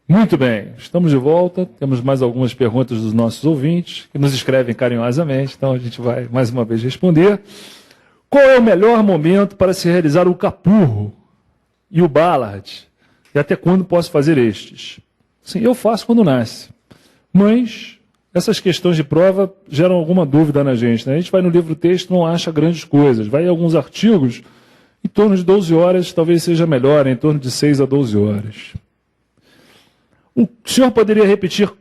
Muito bem, estamos de volta. Temos mais algumas perguntas dos nossos ouvintes, que nos escrevem carinhosamente, então a gente vai mais uma vez responder. Qual é o melhor momento para se realizar o capurro e o ballard? E até quando posso fazer estes? Sim, eu faço quando nasce. Mas essas questões de prova geram alguma dúvida na gente, né? A gente vai no livro-texto e não acha grandes coisas. Vai em alguns artigos, em torno de 12 horas talvez seja melhor, em torno de 6 a 12 horas. O senhor poderia repetir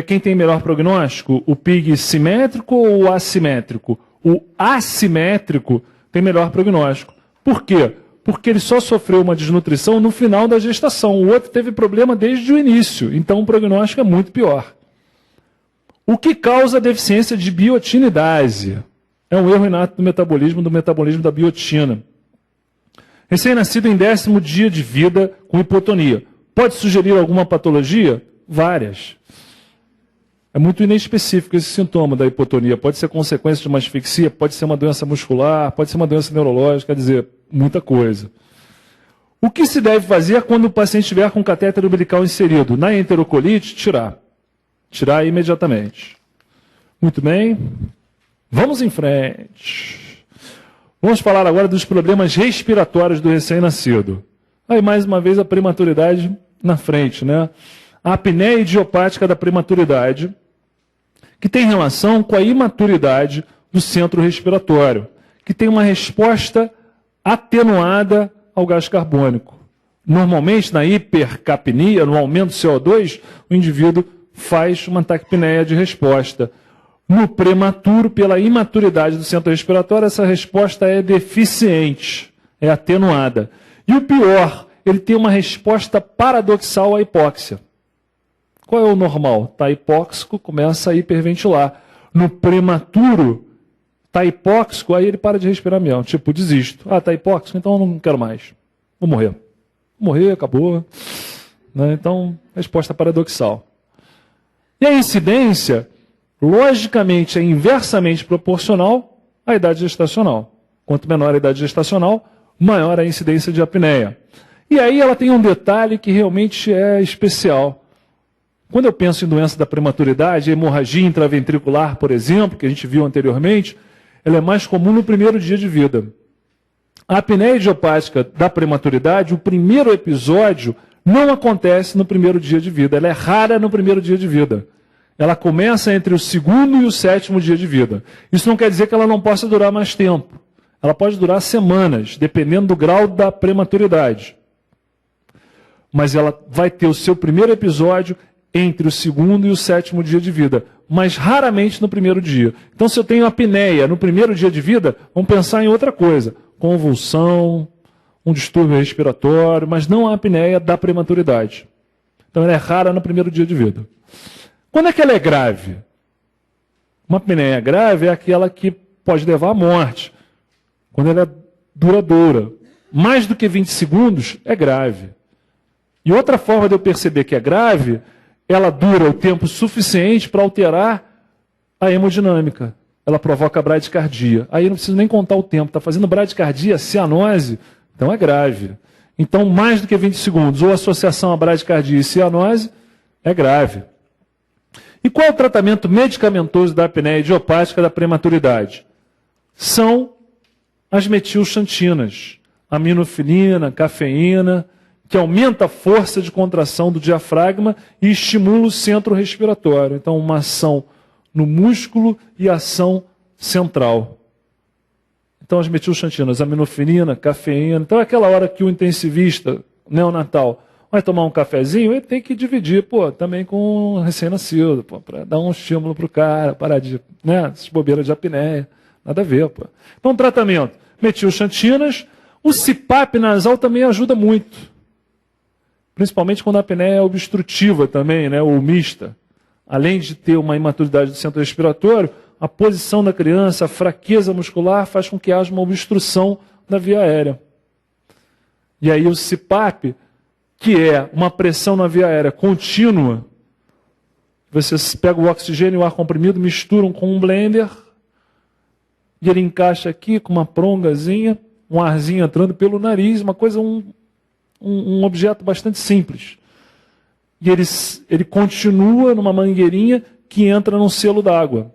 quem tem melhor prognóstico? O PIG simétrico ou o assimétrico? O assimétrico tem melhor prognóstico. Por quê? Porque ele só sofreu uma desnutrição no final da gestação. O outro teve problema desde o início. Então o prognóstico é muito pior. O que causa a deficiência de biotinidase? É um erro inato do metabolismo da biotina. Recém-nascido em 10º dia de vida com hipotonia. Pode sugerir alguma patologia? Várias. É muito inespecífico esse sintoma da hipotonia. Pode ser consequência de uma asfixia, pode ser uma doença muscular, pode ser uma doença neurológica, quer dizer, muita coisa. O que se deve fazer quando o paciente estiver com catéter umbilical inserido? Na enterocolite, tirar. Tirar imediatamente. Muito bem. Vamos em frente. Vamos falar agora dos problemas respiratórios do recém-nascido. Aí, mais uma vez, a prematuridade na frente, né? A apneia idiopática da prematuridade, que tem relação com a imaturidade do centro respiratório, que tem uma resposta atenuada ao gás carbônico. Normalmente, na hipercapnia, no aumento do CO2, o indivíduo faz uma taquipneia de resposta. No prematuro, pela imaturidade do centro respiratório, essa resposta é deficiente, é atenuada. E o pior, ele tem uma resposta paradoxal à hipóxia. Qual é o normal? Está hipóxico, começa a hiperventilar. No prematuro, está hipóxico, aí ele para de respirar mesmo. Tipo, desisto. Ah, está hipóxico, então eu não quero mais. Vou morrer. Vou morrer, acabou. Né? Então, resposta paradoxal. E a incidência, logicamente, é inversamente proporcional à idade gestacional. Quanto menor a idade gestacional, maior a incidência de apneia. E aí ela tem um detalhe que realmente é especial. Quando eu penso em doença da prematuridade, a hemorragia intraventricular, por exemplo, que a gente viu anteriormente, ela é mais comum no primeiro dia de vida. A apneia idiopática da prematuridade, o primeiro episódio, não acontece no primeiro dia de vida. Ela é rara no primeiro dia de vida. Ela começa entre o 2º e o 7º dia de vida. Isso não quer dizer que ela não possa durar mais tempo. Ela pode durar semanas, dependendo do grau da prematuridade. Mas ela vai ter o seu primeiro episódio entre o 2º e o 7º dia de vida, mas raramente no primeiro dia. Então, se eu tenho apneia no primeiro dia de vida, vamos pensar em outra coisa. Convulsão, um distúrbio respiratório, mas não a apneia da prematuridade. Então, ela é rara no primeiro dia de vida. Quando é que ela é grave? Uma apneia grave é aquela que pode levar à morte. Quando ela é duradoura. Mais do que 20 segundos, é grave. E outra forma de eu perceber que é grave, ela dura o tempo suficiente para alterar a hemodinâmica. Ela provoca bradicardia. Aí eu não preciso nem contar o tempo. Está fazendo bradicardia, cianose, então é grave. Então, mais do que 20 segundos, ou associação a bradicardia e cianose, é grave. E qual é o tratamento medicamentoso da apneia idiopática da prematuridade? São as metilxantinas, aminofilina, cafeína, que aumenta a força de contração do diafragma e estimula o centro respiratório. Então, uma ação no músculo e ação central. Então, as metilxantinas, aminofilina, cafeína. Então, é aquela hora que o intensivista neonatal vai tomar um cafezinho, ele tem que dividir, também com o recém-nascido, para dar um estímulo para o cara, parar de, essas bobeiras de apneia. Nada a ver, Então, tratamento, metilxantinas. O CPAP nasal também ajuda muito. Principalmente quando a apneia é obstrutiva também, ou mista. Além de ter uma imaturidade do centro respiratório, a posição da criança, a fraqueza muscular faz com que haja uma obstrução da via aérea. E aí o CPAP, que é uma pressão na via aérea contínua, você pega o oxigênio e o ar comprimido, misturam com um blender, e ele encaixa aqui com uma prongazinha, um arzinho entrando pelo nariz, uma coisa, um objeto bastante simples. e ele continua numa mangueirinha que entra num selo d'água.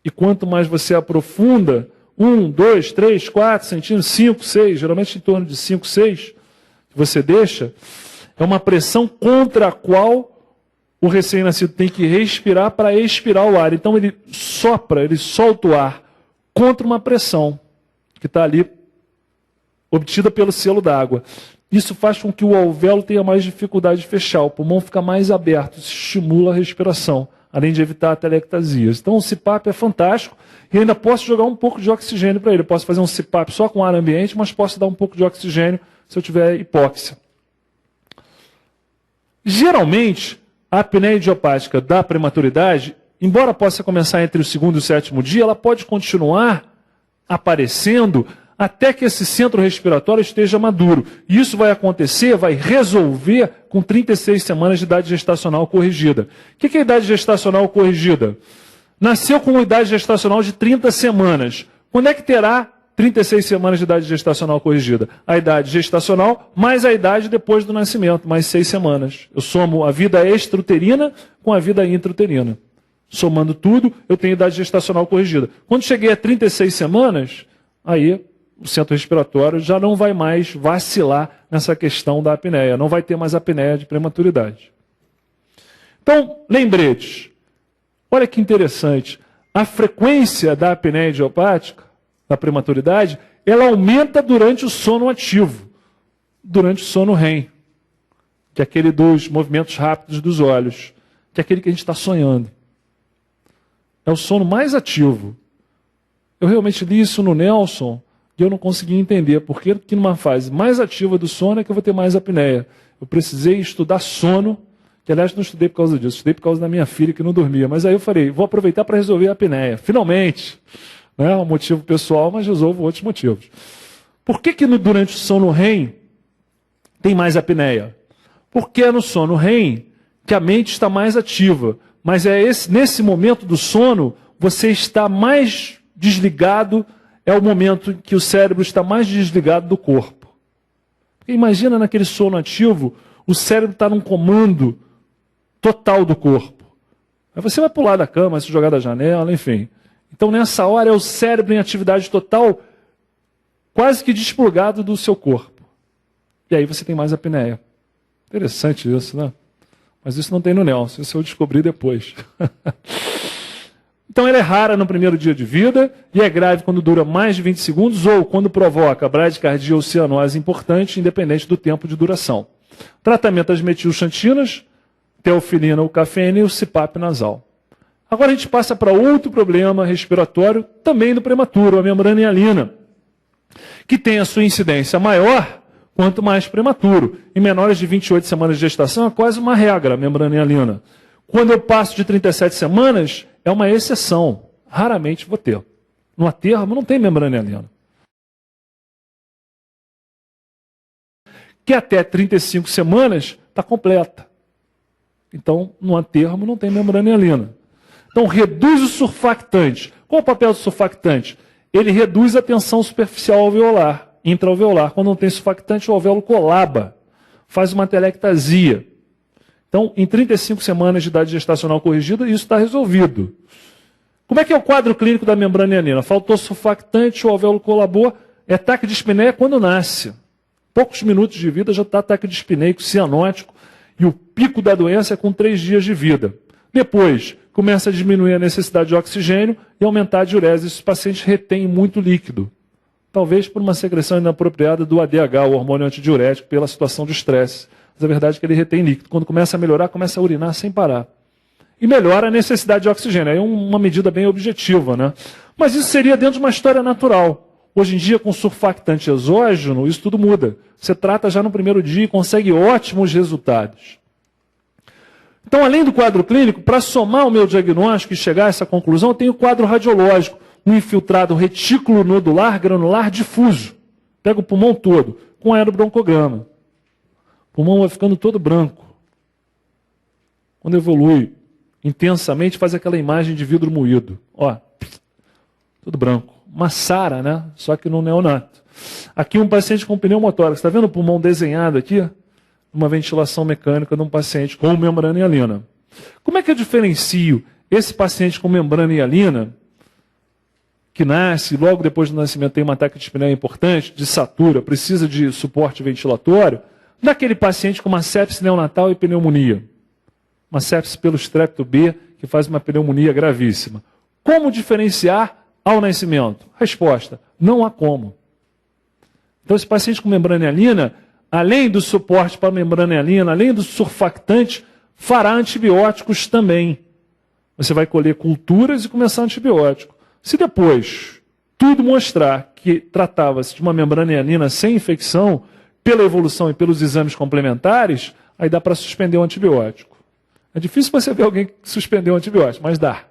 E quanto mais você aprofunda, 1, 2, 3, 4 centímetros, 5, 6, geralmente em torno de 5, 6, que você deixa, é uma pressão contra a qual o recém-nascido tem que respirar para expirar o ar. Então ele sopra, ele solta o ar contra uma pressão que está ali obtida pelo selo d'água. Isso faz com que o alvéolo tenha mais dificuldade de fechar, o pulmão fica mais aberto, isso estimula a respiração, além de evitar atelectasias. Então o CPAP é fantástico e ainda posso jogar um pouco de oxigênio para ele. Eu posso fazer um CPAP só com ar ambiente, mas posso dar um pouco de oxigênio se eu tiver hipóxia. Geralmente, a apneia idiopática da prematuridade, embora possa começar entre o segundo e o sétimo dia, ela pode continuar aparecendo até que esse centro respiratório esteja maduro. E isso vai acontecer, vai resolver com 36 semanas de idade gestacional corrigida. O que é idade gestacional corrigida? Nasceu com uma idade gestacional de 30 semanas. Quando é que terá 36 semanas de idade gestacional corrigida? A idade gestacional mais a idade depois do nascimento, mais 6 semanas. Eu somo a vida extrauterina com a vida intrauterina. Somando tudo, eu tenho idade gestacional corrigida. Quando cheguei a 36 semanas, aí o centro respiratório já não vai mais vacilar nessa questão da apneia. Não vai ter mais apneia de prematuridade. Então, lembretes. Olha que interessante. A frequência da apneia idiopática, da prematuridade, ela aumenta durante o sono ativo, durante o sono REM, que é aquele dos movimentos rápidos dos olhos, que é aquele que a gente está sonhando. É o sono mais ativo. Eu realmente li isso no Nelson e eu não consegui entender por que numa fase mais ativa do sono é que eu vou ter mais apneia. Eu precisei estudar sono, que aliás não estudei por causa disso, estudei por causa da minha filha que não dormia. Mas aí eu falei, vou aproveitar para resolver a apneia. Finalmente! Não é um motivo pessoal, mas resolvo outros motivos. Por que durante o sono REM tem mais apneia? Porque é no sono REM que a mente está mais ativa. Mas é nesse momento do sono, você está mais desligado, é o momento em que o cérebro está mais desligado do corpo. Porque imagina naquele sono ativo, o cérebro está num comando total do corpo. Aí você vai pular da cama, vai se jogar da janela, enfim. Então, nessa hora, é o cérebro em atividade total, quase que desplugado do seu corpo. E aí você tem mais apneia. Interessante isso, né? Mas isso não tem no Nelson, isso eu descobri depois. Então, ela é rara no primeiro dia de vida e é grave quando dura mais de 20 segundos ou quando provoca bradicardia ou cianose importante, independente do tempo de duração. Tratamento das metilxantinas, teofilina ou cafeína e o CPAP nasal. Agora a gente passa para outro problema respiratório, também do prematuro, a membrana hialina, que tem a sua incidência maior quanto mais prematuro. Em menores de 28 semanas de gestação é quase uma regra a membrana hialina. Quando eu passo de 37 semanas, é uma exceção. Raramente vou ter. No aterro não tem membrana hialina. Que até 35 semanas está completa. Então, no aterro não tem membrana hialina. Então, reduz o surfactante. Qual é o papel do surfactante? Ele reduz a tensão superficial alveolar, intraalveolar. Quando não tem surfactante, o alvéolo colaba, faz uma atelectasia. Então, em 35 semanas de idade gestacional corrigida, isso está resolvido. Como é que é o quadro clínico da membrana hialina? Faltou surfactante, o alvéolo colabou, é ataque de espineia quando nasce. Poucos minutos de vida já está ataque de espineico cianótico e o pico da doença é com 3 dias de vida. Depois, começa a diminuir a necessidade de oxigênio e aumentar a diurese. Esses pacientes retêm muito líquido. Talvez por uma secreção inapropriada do ADH, o hormônio antidiurético, pela situação de estresse. Mas a verdade é que ele retém líquido. Quando começa a melhorar, começa a urinar sem parar. E melhora a necessidade de oxigênio. É uma medida bem objetiva, né? Mas isso seria dentro de uma história natural. Hoje em dia, com surfactante exógeno, isso tudo muda. Você trata já no primeiro dia e consegue ótimos resultados. Então, além do quadro clínico, para somar o meu diagnóstico e chegar a essa conclusão, eu tenho o quadro radiológico, um infiltrado retículo nodular granular difuso. Pega o pulmão todo, com aerobroncograma. O pulmão vai ficando todo branco. Quando evolui intensamente, faz aquela imagem de vidro moído. Ó, tudo branco. Uma SARA, né? Só que no neonato. Aqui um paciente com pneumotórax. Está vendo o pulmão desenhado aqui? uma ventilação mecânica de um paciente com membrana hialina. Como é que eu diferencio esse paciente com membrana hialina, que nasce, logo depois do nascimento tem uma taquidispneia importante, desatura, precisa de suporte ventilatório, daquele paciente com uma sepse neonatal e pneumonia? Uma sepse pelo estrepto B, que faz uma pneumonia gravíssima. Como diferenciar ao nascimento? Resposta: não há como. Então, esse paciente com membrana hialina, além do suporte para a membrana hialina, além do surfactante, fará antibióticos também. Você vai colher culturas e começar antibiótico. Se depois tudo mostrar que tratava-se de uma membrana hialina sem infecção, pela evolução e pelos exames complementares, aí dá para suspender o antibiótico. É difícil você ver alguém que suspendeu o antibiótico, mas dá.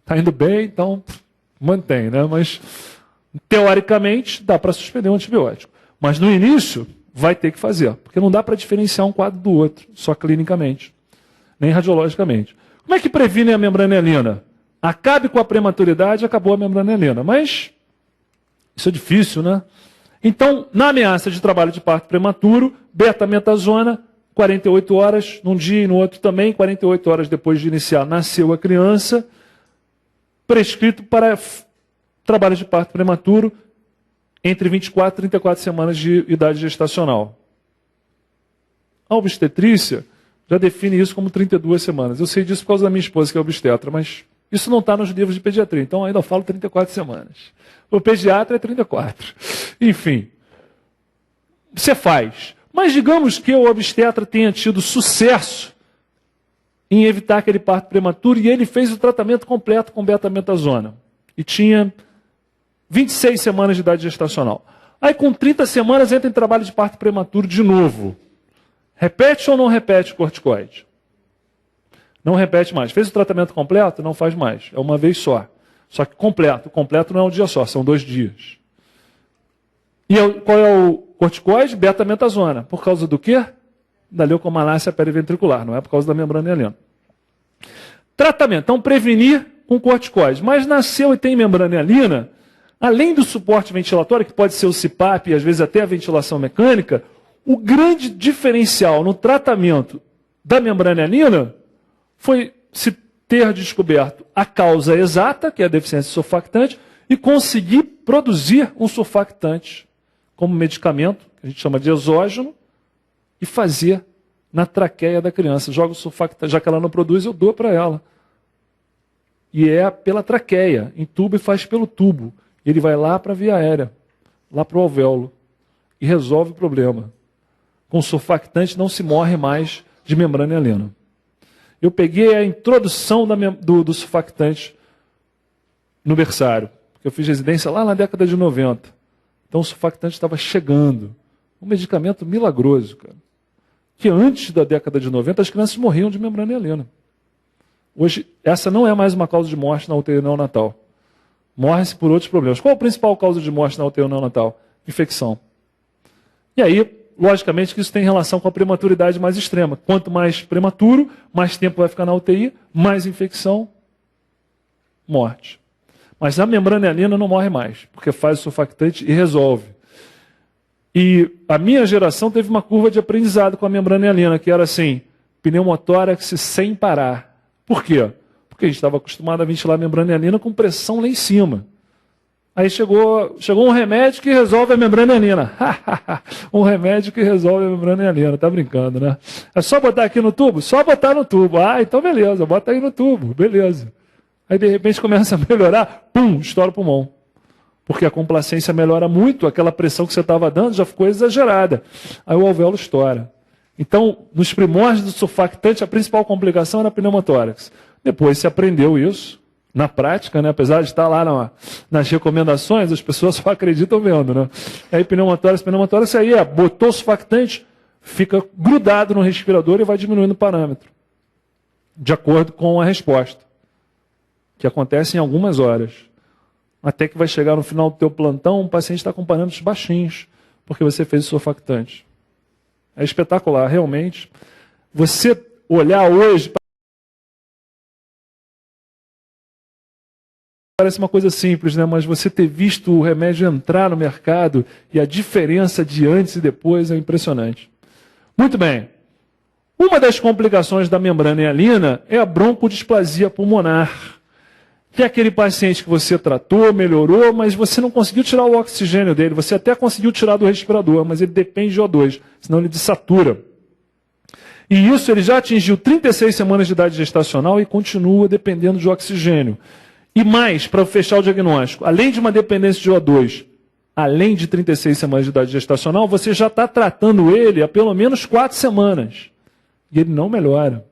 Está indo bem, então mantém, né? Mas, teoricamente, dá para suspender o antibiótico. Mas no início, vai ter que fazer, porque não dá para diferenciar um quadro do outro, só clinicamente, nem radiologicamente. Como é que previne a membrana hialina? Acabe com a prematuridade, acabou a membrana hialina. Mas isso é difícil, né? Então, na ameaça de trabalho de parto prematuro, betametazona, 48 horas num dia e no outro também, 48 horas depois de iniciar, nasceu a criança, prescrito para trabalho de parto prematuro entre 24 e 34 semanas de idade gestacional. A obstetrícia já define isso como 32 semanas. Eu sei disso por causa da minha esposa, que é obstetra, mas isso não está nos livros de pediatria, então ainda falo 34 semanas. O pediatra é 34. Enfim, você faz. Mas digamos que o obstetra tenha tido sucesso em evitar aquele parto prematuro e ele fez o tratamento completo com betametazona. E tinha 26 semanas de idade gestacional. Aí com 30 semanas entra em trabalho de parto prematuro de novo. Repete ou não repete o corticoide? Não repete mais. Fez o tratamento completo? Não faz mais. É uma vez só. Só que completo. Completo não é um dia só, são 2 dias. E qual é o corticoide? Betametazona. Por causa do quê? Da leucomalácia periventricular, não é por causa da membrana hialina. Tratamento. Então, prevenir com corticoide. Mas nasceu e tem membrana hialina, além do suporte ventilatório, que pode ser o CPAP e às vezes até a ventilação mecânica, o grande diferencial no tratamento da membrana hialina foi se ter descoberto a causa exata, que é a deficiência de surfactante, e conseguir produzir um surfactante como medicamento, que a gente chama de exógeno, e fazer na traqueia da criança. Joga o surfactante, já que ela não produz, eu dou para ela. E é pela traqueia, entuba e faz pelo tubo. Ele vai lá para a via aérea, lá para o alvéolo, e resolve o problema. Com surfactante não se morre mais de membrana hialina. Eu peguei a introdução do surfactante no berçário, porque eu fiz residência lá na década de 90. Então o surfactante estava chegando. Um medicamento milagroso, cara. Que antes da década de 90 as crianças morriam de membrana hialina. Hoje, essa não é mais uma causa de morte na UTI neonatal. Morre-se por outros problemas. Qual a principal causa de morte na UTI neonatal? Infecção. E aí, logicamente que isso tem relação com a prematuridade mais extrema. Quanto mais prematuro, mais tempo vai ficar na UTI, mais infecção, morte. Mas a membrana hialina não morre mais, porque faz o surfactante e resolve. E a minha geração teve uma curva de aprendizado com a membrana hialina, que era assim, pneumotórax sem parar. Por quê? Porque a gente estava acostumado a ventilar a membrana hialina com pressão lá em cima. Aí chegou um remédio que resolve a membrana hialina. Um remédio que resolve a membrana hialina. Tá brincando, né? É só botar aqui no tubo? Só botar no tubo. Ah, então beleza, bota aí no tubo. Beleza. Aí de repente começa a melhorar, pum, estoura o pulmão. Porque a complacência melhora muito, aquela pressão que você estava dando já ficou exagerada. Aí o alvéolo estoura. Então, nos primórdios do surfactante, a principal complicação era a pneumotórax. Depois se aprendeu isso. Na prática, né? Apesar de estar lá nas recomendações, as pessoas só acreditam vendo, né? Aí pneumotórax aí botou o surfactante, fica grudado no respirador e vai diminuindo o parâmetro, de acordo com a resposta, que acontece em algumas horas. Até que vai chegar no final do teu plantão, o paciente está com parâmetros baixinhos, porque você fez o surfactante. É espetacular, realmente. Você olhar hoje... Parece uma coisa simples, né? Mas você ter visto o remédio entrar no mercado e a diferença de antes e depois é impressionante. Muito bem. Uma das complicações da membrana hialina é a broncodisplasia pulmonar, que é aquele paciente que você tratou, melhorou, mas você não conseguiu tirar o oxigênio dele. Você até conseguiu tirar do respirador, mas ele depende de O2, senão ele desatura. E isso ele já atingiu 36 semanas de idade gestacional e continua dependendo de oxigênio. E mais, para fechar o diagnóstico, além de uma dependência de O2, além de 36 semanas de idade gestacional, você já está tratando ele há pelo menos 4 semanas. E ele não melhora.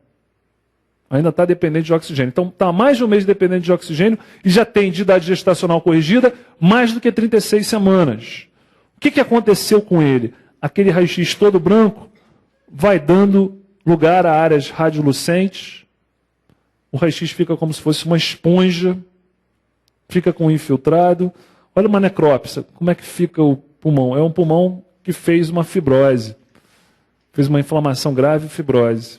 Ainda está dependente de oxigênio. Então, está mais de um mês dependente de oxigênio e já tem de idade gestacional corrigida mais do que 36 semanas. O que aconteceu com ele? Aquele raio-x todo branco vai dando lugar a áreas radiolucentes. O raio-x fica como se fosse uma esponja, fica com infiltrado. Olha uma necrópsia, como é que fica o pulmão? É um pulmão que fez uma fibrose, fez uma inflamação grave e fibrose.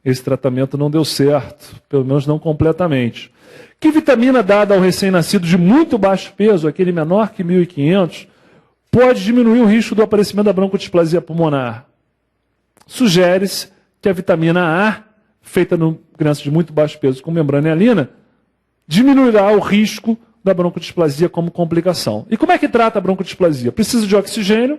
Esse tratamento não deu certo, pelo menos não completamente. Que vitamina dada ao recém-nascido de muito baixo peso, aquele menor que 1.500, pode diminuir o risco do aparecimento da broncodisplasia pulmonar? Sugere-se que a vitamina A, feita no criança de muito baixo peso com membrana hialina, diminuirá o risco da broncodisplasia como complicação. E como é que trata a broncodisplasia? Precisa de oxigênio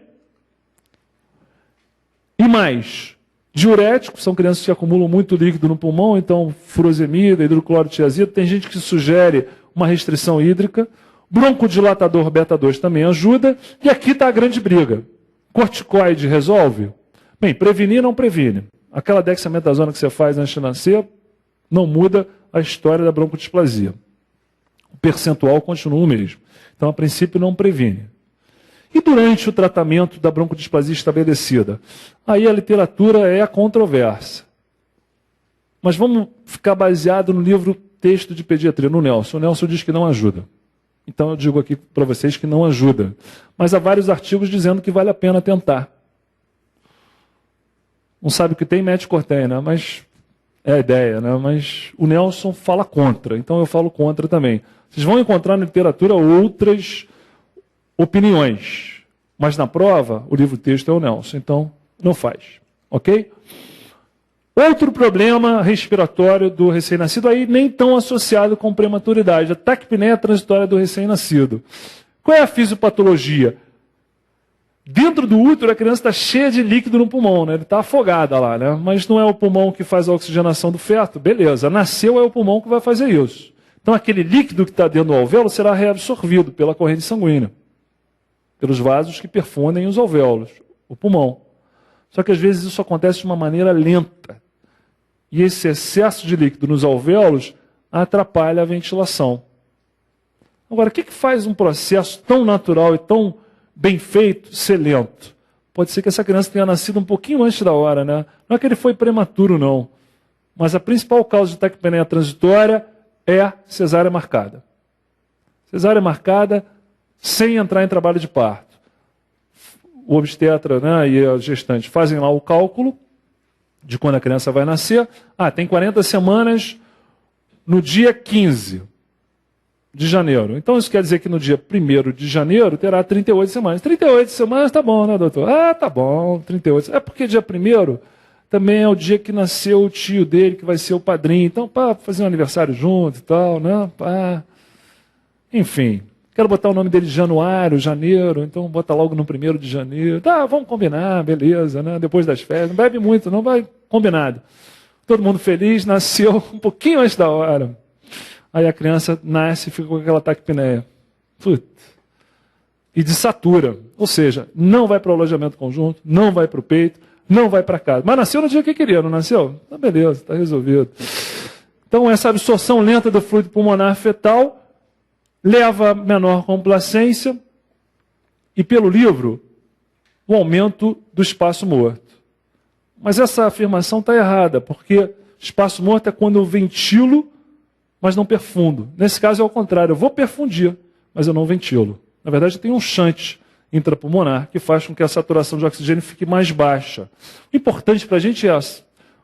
e mais diurético, são crianças que acumulam muito líquido no pulmão, então furosemida, hidroclorotiazida, tem gente que sugere uma restrição hídrica, broncodilatador beta-2 também ajuda, e aqui está a grande briga. Corticoide resolve? Bem, prevenir não previne. Aquela dexametasona que você faz antes de nascer não muda a história da broncodisplasia. O percentual continua o mesmo. Então, a princípio, não previne. E durante o tratamento da broncodisplasia estabelecida? Aí a literatura é controversa. Mas vamos ficar baseado no livro Texto de Pediatria, no Nelson. O Nelson diz que não ajuda. Então eu digo aqui para vocês que não ajuda. Mas há vários artigos dizendo que vale a pena tentar. Não sabe o que tem, mete corteia, né? Mas é a ideia, né? Mas o Nelson fala contra, então eu falo contra também. Vocês vão encontrar na literatura outras opiniões, mas na prova, o livro-texto é o Nelson, então não faz, ok? Outro problema respiratório do recém-nascido, aí nem tão associado com prematuridade, a taquipneia transitória do recém-nascido. Qual é a fisiopatologia? Dentro do útero, a criança está cheia de líquido no pulmão, né? Ele está afogada lá, né? Mas não é o pulmão que faz a oxigenação do feto, beleza, nasceu é o pulmão que vai fazer isso. Então aquele líquido que está dentro do alvéolo será reabsorvido pela corrente sanguínea, pelos vasos que perfundem os alvéolos, o pulmão. Só que às vezes isso acontece de uma maneira lenta. E esse excesso de líquido nos alvéolos atrapalha a ventilação. Agora, o que faz um processo tão natural e tão bem feito ser lento? Pode ser que essa criança tenha nascido um pouquinho antes da hora, né? Não é que ele foi prematuro, não. Mas a principal causa de taquipneia transitória é cesárea marcada. Cesárea marcada sem entrar em trabalho de parto. O obstetra, né, e a gestante fazem lá o cálculo de quando a criança vai nascer. Tem 40 semanas no dia 15 de janeiro. Então isso quer dizer que no dia 1º de janeiro terá 38 semanas. 38 semanas tá bom, né, doutor? Tá bom, 38. É porque dia 1º também é o dia que nasceu o tio dele, que vai ser o padrinho. Então, para fazer um aniversário junto e tal, né? Enfim, quero botar o nome dele de januário, janeiro, então bota logo no 1º de janeiro. Tá, vamos combinar, beleza, né? Depois das férias. Não bebe muito, não vai combinado. Todo mundo feliz, nasceu um pouquinho antes da hora. Aí a criança nasce e fica com aquela taquipneia. E desatura. Ou seja, não vai para o alojamento conjunto, não vai para o peito, não vai para casa. Mas nasceu no dia que queria, não nasceu? Tá beleza, está resolvido. Então essa absorção lenta do fluido pulmonar fetal leva a menor complacência e, pelo livro, o aumento do espaço morto. Mas essa afirmação está errada, porque espaço morto é quando eu ventilo, mas não perfundo. Nesse caso é ao contrário, eu vou perfundir, mas eu não ventilo. Na verdade, tem um shunt intrapulmonar que faz com que a saturação de oxigênio fique mais baixa. O importante para a gente é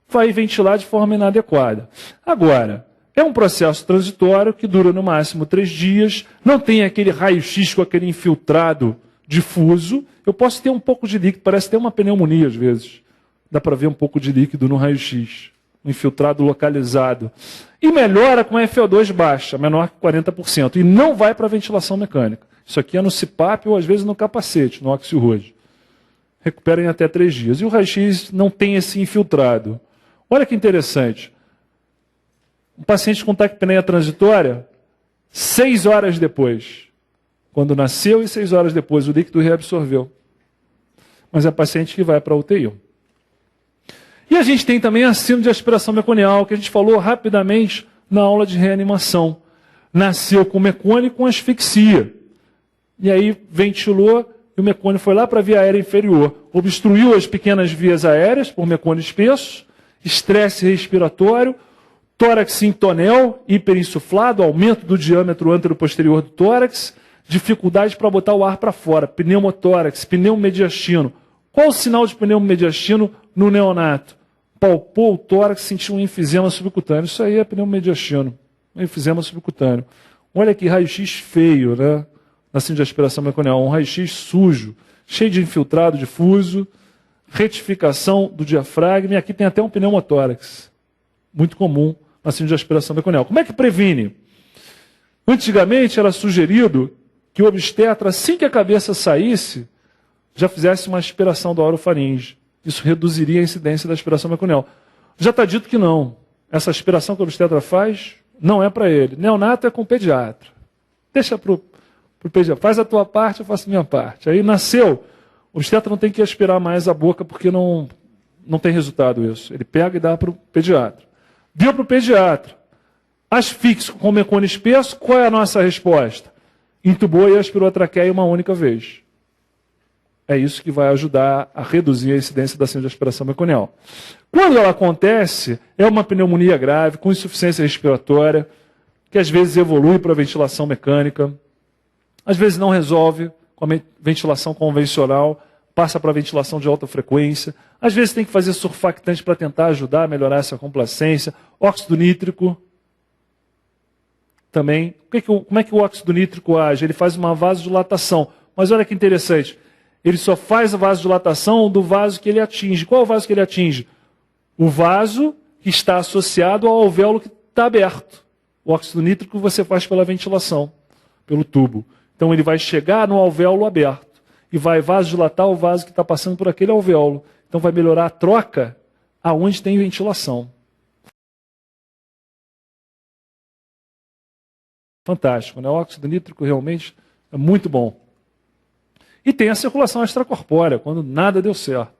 vai ventilar de forma inadequada. Agora, é um processo transitório que dura no máximo 3 dias, não tem aquele raio-x com aquele infiltrado difuso, eu posso ter um pouco de líquido, parece ter uma pneumonia às vezes. Dá para ver um pouco de líquido no raio-x, um infiltrado localizado. E melhora com a FO2 baixa, menor que 40%, e não vai para a ventilação mecânica. Isso aqui é no CPAP ou às vezes no capacete, no oxirrojo. Recupera em até 3 dias. E o raio-x não tem esse infiltrado. Olha que interessante. Um paciente com taquipneia transitória, 6 horas depois, quando nasceu e 6 horas depois, o líquido reabsorveu. Mas é paciente que vai para a UTI. E a gente tem também a síndrome de aspiração meconial, que a gente falou rapidamente na aula de reanimação. Nasceu com mecônio e com asfixia. E aí ventilou e o mecônio foi lá para a via aérea inferior. Obstruiu as pequenas vias aéreas por mecônio espesso, estresse respiratório, tórax em tonel, hiperinsuflado, aumento do diâmetro antero-posterior do tórax, dificuldade para botar o ar para fora, pneumotórax, pneumomediastino. Qual o sinal de pneumomediastino no neonato? Palpou o tórax, sentiu um enfisema subcutâneo. Isso aí é pneumomediastino, um enfisema subcutâneo. Olha que raio-x feio, né? Na síndrome de aspiração meconial, um raio-x sujo, cheio de infiltrado difuso, retificação do diafragma, e aqui tem até um pneumotórax, muito comum na síndrome de aspiração meconial. Como é que previne? Antigamente era sugerido que o obstetra, assim que a cabeça saísse, já fizesse uma aspiração da orofaringe. Isso reduziria a incidência da aspiração meconial. Já está dito que não. Essa aspiração que o obstetra faz não é para ele. Neonato é com o pediatra. Deixa para o pediatra. Faz a tua parte, eu faço a minha parte. Aí nasceu, o obstetra não tem que aspirar mais a boca porque não tem resultado isso. Ele pega e dá para o pediatra. Deu para o pediatra. Asfixo com mecônio espesso, qual é a nossa resposta? Intubou e aspirou a traqueia uma única vez. É isso que vai ajudar a reduzir a incidência da síndrome de aspiração meconial. Quando ela acontece, é uma pneumonia grave, com insuficiência respiratória, que às vezes evolui para a ventilação mecânica, às vezes não resolve com a ventilação convencional, passa para a ventilação de alta frequência, às vezes tem que fazer surfactante para tentar ajudar a melhorar essa complacência, óxido nítrico também. Como é que o óxido nítrico age? Ele faz uma vasodilatação, mas olha que interessante, ele só faz a vasodilatação do vaso que ele atinge. Qual é o vaso que ele atinge? O vaso que está associado ao alvéolo que está aberto. O óxido nítrico você faz pela ventilação, pelo tubo. Então ele vai chegar no alvéolo aberto e vai vasodilatar o vaso que está passando por aquele alvéolo. Então vai melhorar a troca aonde tem ventilação. Fantástico, né? O óxido nítrico realmente é muito bom. E tem a circulação extracorpórea, quando nada deu certo.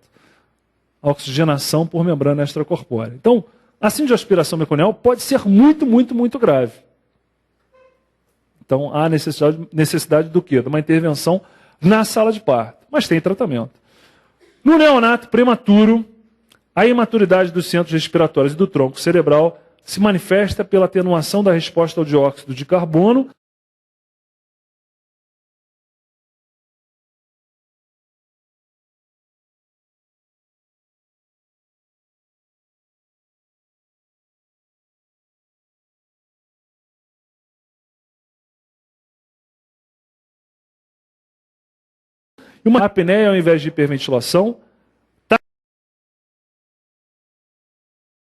A oxigenação por membrana extracorpórea. Então, a síndrome de aspiração meconial pode ser muito, muito, muito grave. Então, há necessidade do quê? De uma intervenção na sala de parto. Mas tem tratamento. No neonato prematuro, a imaturidade dos centros respiratórios e do tronco cerebral se manifesta pela atenuação da resposta ao dióxido de carbono, e uma apneia ao invés de hiperventilação,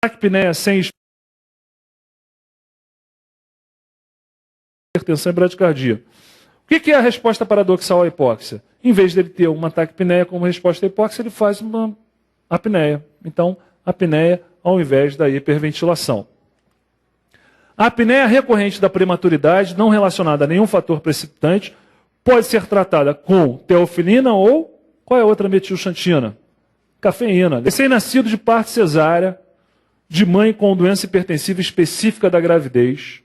taquipneia sem hipertensão e bradicardia. O que é a resposta paradoxal à hipóxia? Em vez dele ter uma taquipneia como resposta à hipóxia, ele faz uma apneia. Então, apneia ao invés da hiperventilação. A apneia recorrente da prematuridade, não relacionada a nenhum fator precipitante, pode ser tratada com teofilina ou qual é a outra metilxantina? Cafeína. Recém-nascido de parto cesárea, de mãe com doença hipertensiva específica da gravidez,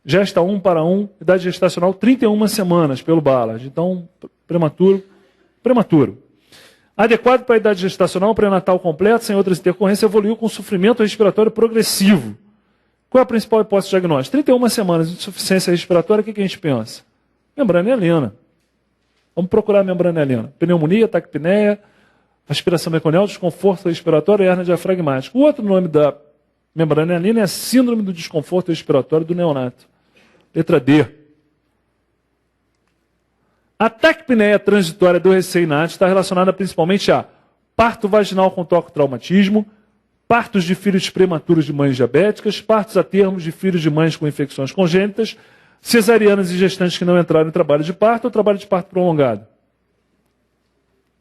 gesta 1 para 1, idade gestacional 31 semanas pelo Ballard. Então, prematuro. Adequado para a idade gestacional, pré-natal completo, sem outras intercorrências, evoluiu com sofrimento respiratório progressivo. Qual é a principal hipótese diagnóstica? 31 semanas de insuficiência respiratória, o que a gente pensa? Membrana hialina. Vamos procurar a membrana hialina. Pneumonia, taquipneia, aspiração meconial, desconforto respiratório e hernia diafragmática. O outro nome da membrana hialina é a síndrome do desconforto respiratório do neonato. Letra D. A taquipneia transitória do recém-nascido está relacionada principalmente a parto vaginal com tocotraumatismo, partos de filhos prematuros de mães diabéticas, partos a termo de filhos de mães com infecções congênitas, cesarianas e gestantes que não entraram em trabalho de parto ou trabalho de parto prolongado.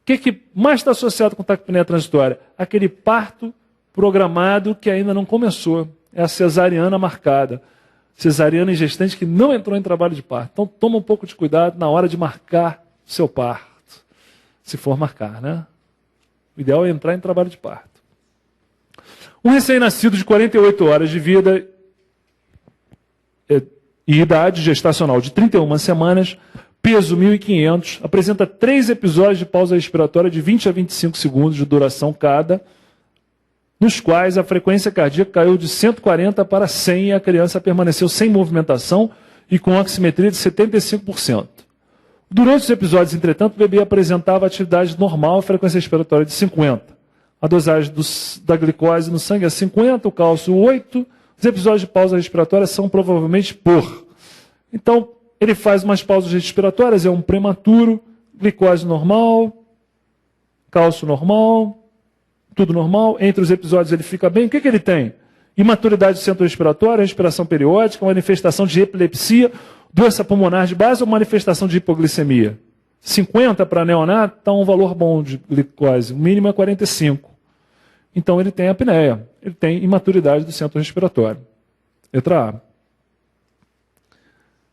O que mais está associado com taquipneia transitória? Aquele parto programado que ainda não começou. É a cesariana marcada. Cesariana em gestante que não entrou em trabalho de parto. Então toma um pouco de cuidado na hora de marcar seu parto. Se for marcar, né? O ideal é entrar em trabalho de parto. Um recém-nascido de 48 horas de vida e idade gestacional de 31 semanas, peso 1.500, apresenta 3 episódios de pausa respiratória de 20 a 25 segundos de duração cada, nos quais a frequência cardíaca caiu de 140 para 100 e a criança permaneceu sem movimentação e com oximetria de 75%. Durante os episódios, entretanto, o bebê apresentava atividade normal, a frequência respiratória de 50. A dosagem da glicose no sangue é 50, o cálcio 8. Os episódios de pausa respiratória são provavelmente por. Então, ele faz umas pausas respiratórias, é um prematuro, glicose normal, cálcio normal, tudo normal. Entre os episódios ele fica bem. O que ele tem? Imaturidade do centro respiratório, respiração periódica, manifestação de epilepsia, doença pulmonar de base ou manifestação de hipoglicemia. 50 para neonato está um valor bom de glicose, o mínimo é 45. Então ele tem apneia, ele tem imaturidade do centro respiratório. Letra A.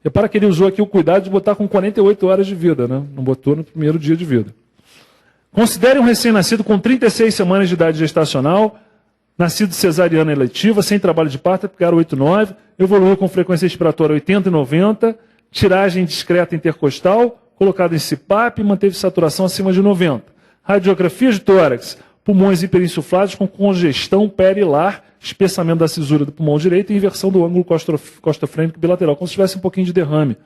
Repara que ele usou aqui o cuidado de botar com 48 horas de vida, né? Não botou no primeiro dia de vida. Considere um recém-nascido com 36 semanas de idade gestacional, nascido cesariana eletiva, sem trabalho de parto, pegaram 8,9, evoluiu com frequência respiratória 80 e 90, tiragem discreta intercostal, colocado em CPAP e manteve saturação acima de 90. Radiografia de tórax, pulmões hiperinsuflados com congestão perilar, espessamento da cisura do pulmão direito e inversão do ângulo costofrênico bilateral, como se tivesse um pouquinho de derrame.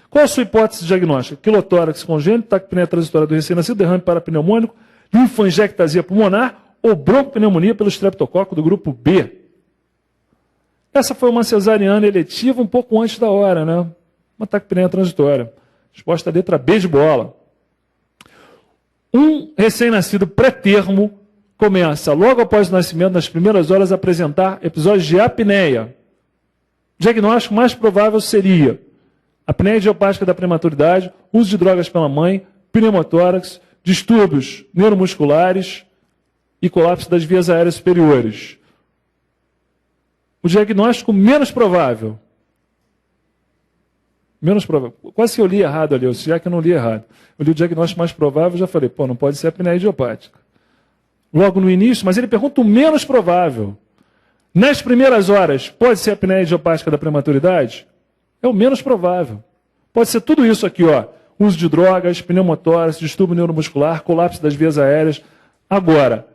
Qual a sua hipótese diagnóstica? Quilotórax congênito, taquipneia transitória do recém-nascido, derrame parapneumônico, linfoangiectasia pulmonar ou broncopneumonia pelo estreptococo do grupo B. Essa foi uma cesariana eletiva um pouco antes da hora, né? Uma taquipneia transitória. Resposta à letra B de bola. Um recém-nascido pré-termo começa, logo após o nascimento, nas primeiras horas, a apresentar episódios de apneia. O diagnóstico mais provável seria apneia idiopática da prematuridade, uso de drogas pela mãe, pneumotórax, distúrbios neuromusculares e colapso das vias aéreas superiores. O diagnóstico menos provável. Menos provável. Quase que eu li errado ali, já que eu não li errado. Eu li o diagnóstico mais provável, já falei, não pode ser apneia idiopática. Logo no início, mas ele pergunta o menos provável. Nas primeiras horas, pode ser apneia idiopática da prematuridade? É o menos provável. Pode ser tudo isso aqui, ó. Uso de drogas, pneumotórax, distúrbio neuromuscular, colapso das vias aéreas. Agora,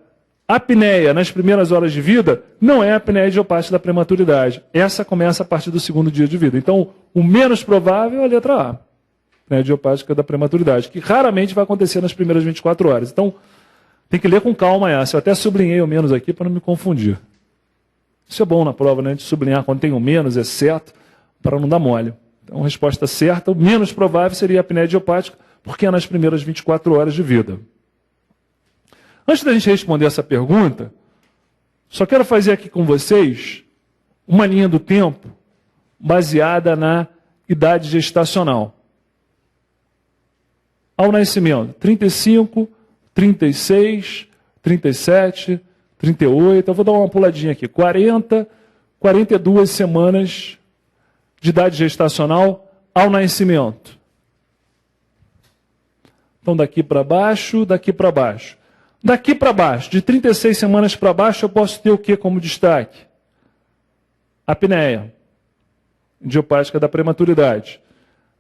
apneia nas primeiras horas de vida não é a apneia idiopática da prematuridade. Essa começa a partir do segundo dia de vida. Então, o menos provável é a letra A. Apneia idiopática da prematuridade, que raramente vai acontecer nas primeiras 24 horas. Então, tem que ler com calma essa. Eu até sublinhei o menos aqui para não me confundir. Isso é bom na prova, né? De sublinhar quando tem o menos, é certo, para não dar mole. Então, a resposta certa, o menos provável seria a apneia idiopática, porque é nas primeiras 24 horas de vida. Antes da gente responder essa pergunta, só quero fazer aqui com vocês uma linha do tempo baseada na idade gestacional. Ao nascimento, 35, 36, 37, 38, eu vou dar uma puladinha aqui, 40, 42 semanas de idade gestacional ao nascimento. Então, daqui para baixo, daqui para baixo. Daqui para baixo, de 36 semanas para baixo, eu posso ter o que como destaque? Apneia idiopática da prematuridade.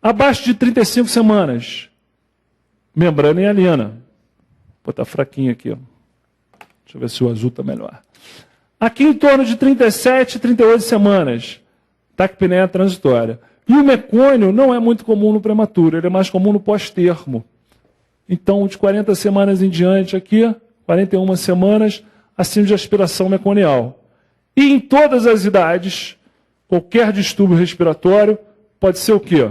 Abaixo de 35 semanas, membrana hialina. Vou botar fraquinho aqui, ó. Deixa eu ver se o azul está melhor. Aqui em torno de 37, 38 semanas, taquipneia transitória. E o mecônio não é muito comum no prematuro, ele é mais comum no pós-termo. Então, de 40 semanas em diante aqui, 41 semanas, acima de aspiração meconial. E em todas as idades, qualquer distúrbio respiratório pode ser o quê?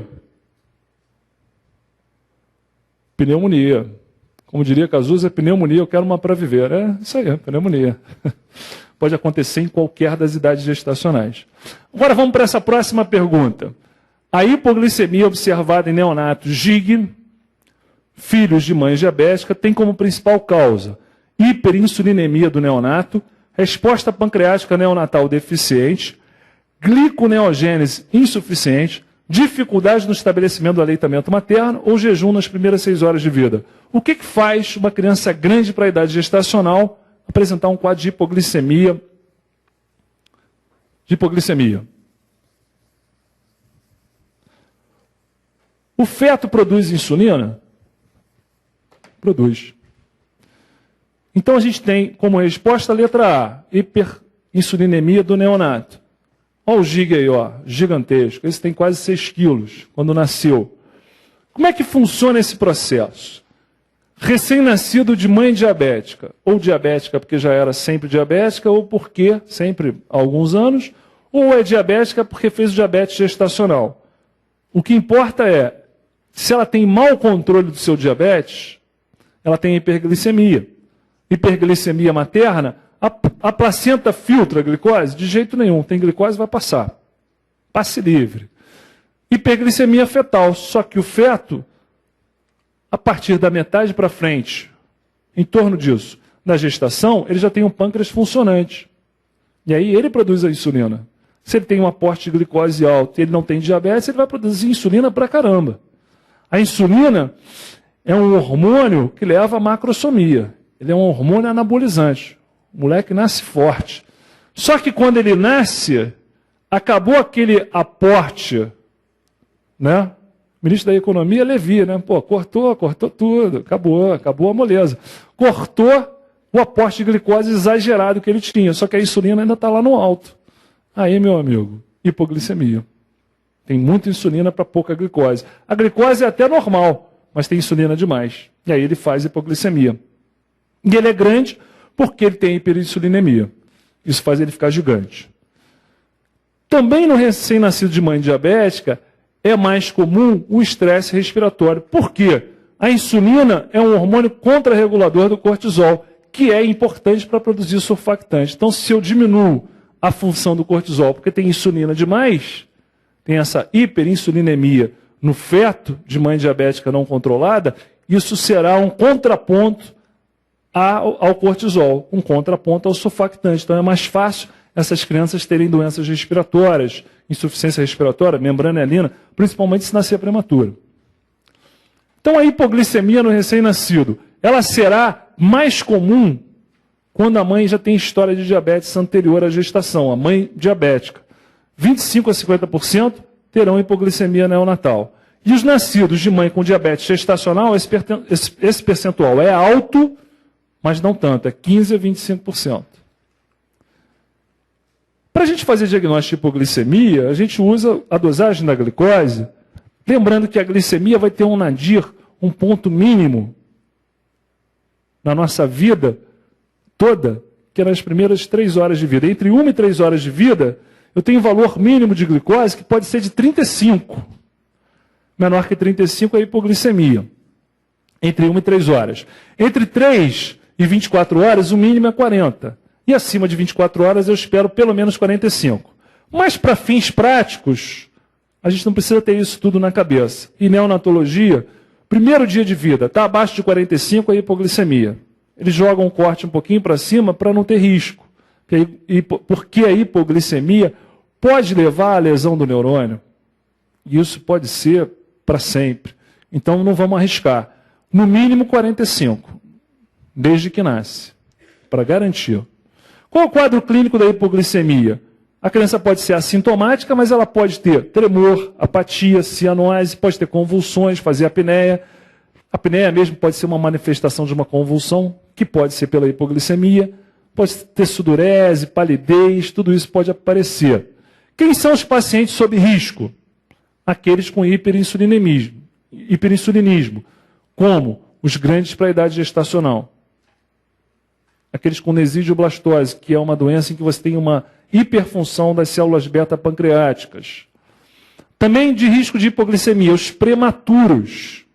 Pneumonia. Como diria Cazuza, pneumonia, eu quero uma para viver. É isso aí, pneumonia. Pode acontecer em qualquer das idades gestacionais. Agora vamos para essa próxima pergunta. A hipoglicemia observada em neonatos GIG, filhos de mães diabéticas, tem como principal causa hiperinsulinemia do neonato, resposta pancreática neonatal deficiente, gliconeogênese insuficiente, dificuldade no estabelecimento do aleitamento materno ou jejum nas primeiras 6 horas de vida. O que faz uma criança grande para a idade gestacional apresentar um quadro de hipoglicemia? O feto produz insulina? Produz. Então a gente tem como resposta a letra A, hiperinsulinemia do neonato. Olha o GIG aí, ó, gigantesco. Esse tem quase 6 quilos quando nasceu. Como é que funciona esse processo? Recém-nascido de mãe diabética, ou diabética porque já era sempre diabética, ou porque, sempre há alguns anos, ou é diabética porque fez o diabetes gestacional. O que importa é, se ela tem mau controle do seu diabetes, ela tem hiperglicemia. Hiperglicemia materna, a placenta filtra a glicose? De jeito nenhum. Tem glicose, vai passar. Passe livre. Hiperglicemia fetal. Só que o feto, a partir da metade para frente, em torno disso, na gestação, ele já tem um pâncreas funcionante. E aí ele produz a insulina. Se ele tem um aporte de glicose alto e ele não tem diabetes, ele vai produzir insulina pra caramba. A insulina é um hormônio que leva à macrosomia. Ele é um hormônio anabolizante. O moleque nasce forte. Só que quando ele nasce, acabou aquele aporte, né? O ministro da Economia, Levi, né? Pô, cortou tudo, acabou a moleza. Cortou o aporte de glicose exagerado que ele tinha, só que a insulina ainda está lá no alto. Aí, meu amigo, hipoglicemia. Tem muita insulina para pouca glicose. A glicose é até normal, mas tem insulina demais. E aí ele faz hipoglicemia. E ele é grande porque ele tem hiperinsulinemia. Isso faz ele ficar gigante. Também no recém-nascido de mãe diabética, é mais comum o estresse respiratório. Por quê? A insulina é um hormônio contrarregulador do cortisol, que é importante para produzir surfactante. Então, se eu diminuo a função do cortisol, porque tem insulina demais, tem essa hiperinsulinemia no feto de mãe diabética não controlada, isso será um contraponto ao cortisol, um contraponto ao surfactante. Então, é mais fácil essas crianças terem doenças respiratórias, insuficiência respiratória, membrana hialina, principalmente se nascer prematuro. Então, a hipoglicemia no recém-nascido, ela será mais comum quando a mãe já tem história de diabetes anterior à gestação, a mãe diabética. 25% a 50% terão hipoglicemia neonatal. E os nascidos de mãe com diabetes gestacional, esse percentual é alto, mas não tanto, é 15% a 25%. Para a gente fazer diagnóstico de hipoglicemia, a gente usa a dosagem da glicose, lembrando que a glicemia vai ter um nadir, um ponto mínimo na nossa vida toda, que é nas primeiras 3 horas de vida. Entre 1 e 3 horas de vida, eu tenho um valor mínimo de glicose que pode ser de 35. Menor que 35 é hipoglicemia. Entre 1 e 3 horas. Entre 3 e 24 horas, o mínimo é 40. E acima de 24 horas, eu espero pelo menos 45. Mas para fins práticos, a gente não precisa ter isso tudo na cabeça. E neonatologia, primeiro dia de vida, está abaixo de 45 é hipoglicemia. Eles jogam um corte um pouquinho para cima para não ter risco. Porque a hipoglicemia pode levar à lesão do neurônio. E isso pode ser para sempre. Então não vamos arriscar. No mínimo 45, desde que nasce, para garantir. Qual é o quadro clínico da hipoglicemia? A criança pode ser assintomática, mas ela pode ter tremor, apatia, cianose, pode ter convulsões, fazer apneia. A apneia mesmo pode ser uma manifestação de uma convulsão, que pode ser pela hipoglicemia, pode ter sudorese, palidez, tudo isso pode aparecer. Quem são os pacientes sob risco? Aqueles com hiperinsulinismo, como os grandes para a idade gestacional. Aqueles com nesidioblastose, que é uma doença em que você tem uma hiperfunção das células beta pancreáticas. Também de risco de hipoglicemia, os prematuros.